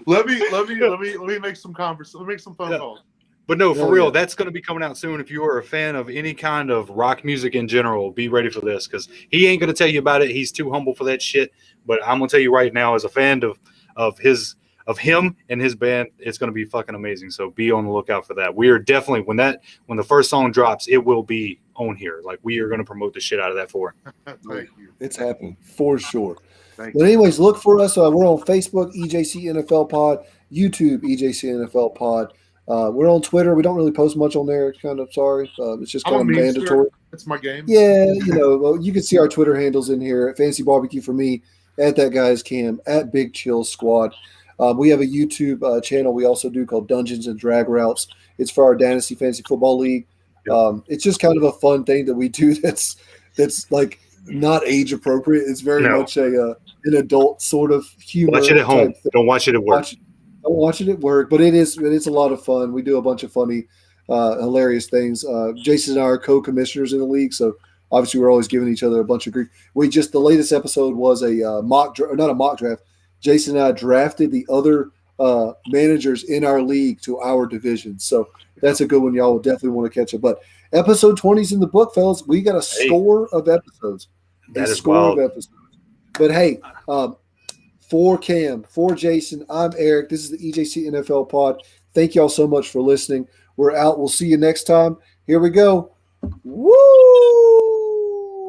Let me make some conversation. Let me make some phone calls. But no, for Hell real, yeah. that's going to be coming out soon. If you are a fan of any kind of rock music in general, be ready for this because he ain't going to tell you about it. He's too humble for that shit. But I'm going to tell you right now, as a fan of him and his band, it's going to be fucking amazing. So be on the lookout for that. We are definitely when the first song drops, it will be on here. Like we are going to promote the shit out of that for him. Thank you. It's happening for sure. Thank But you. anyways, look for us. We're on Facebook, EJC NFL Pod, YouTube, EJC NFL Pod. We're on Twitter. We don't really post much on there. Kind of sorry. It's just I'm kind a of memester. mandatory. It's my game. Yeah, well, you can see our Twitter handles in here. Fancy Barbecue for me, at that guy's Cam, at Big Chill Squad. We have a YouTube channel we also do called Dungeons and Drag Routes. It's for our Dynasty Fantasy Football League. It's just kind of a fun thing that we do that's like not age appropriate. It's very much an adult sort of humor. Watch it at home. Type thing. Don't watch it at work. Don't watch it at work, but it's a lot of fun. We do a bunch of funny, hilarious things. Jason and I are co-commissioners in the league, so obviously we're always giving each other a bunch of grief. The latest episode was a not a mock draft. Jason and I drafted the other managers in our league to our division, so that's a good one. Y'all will definitely want to catch it. But episode 20 is in the book, fellas. We got a score of episodes. That is wild. Of episodes. But hey, for Cam, for Jason, I'm Eric. This is the EJC NFL Pod. Thank y'all so much for listening. We're out. We'll see you next time. Here we go. Woo!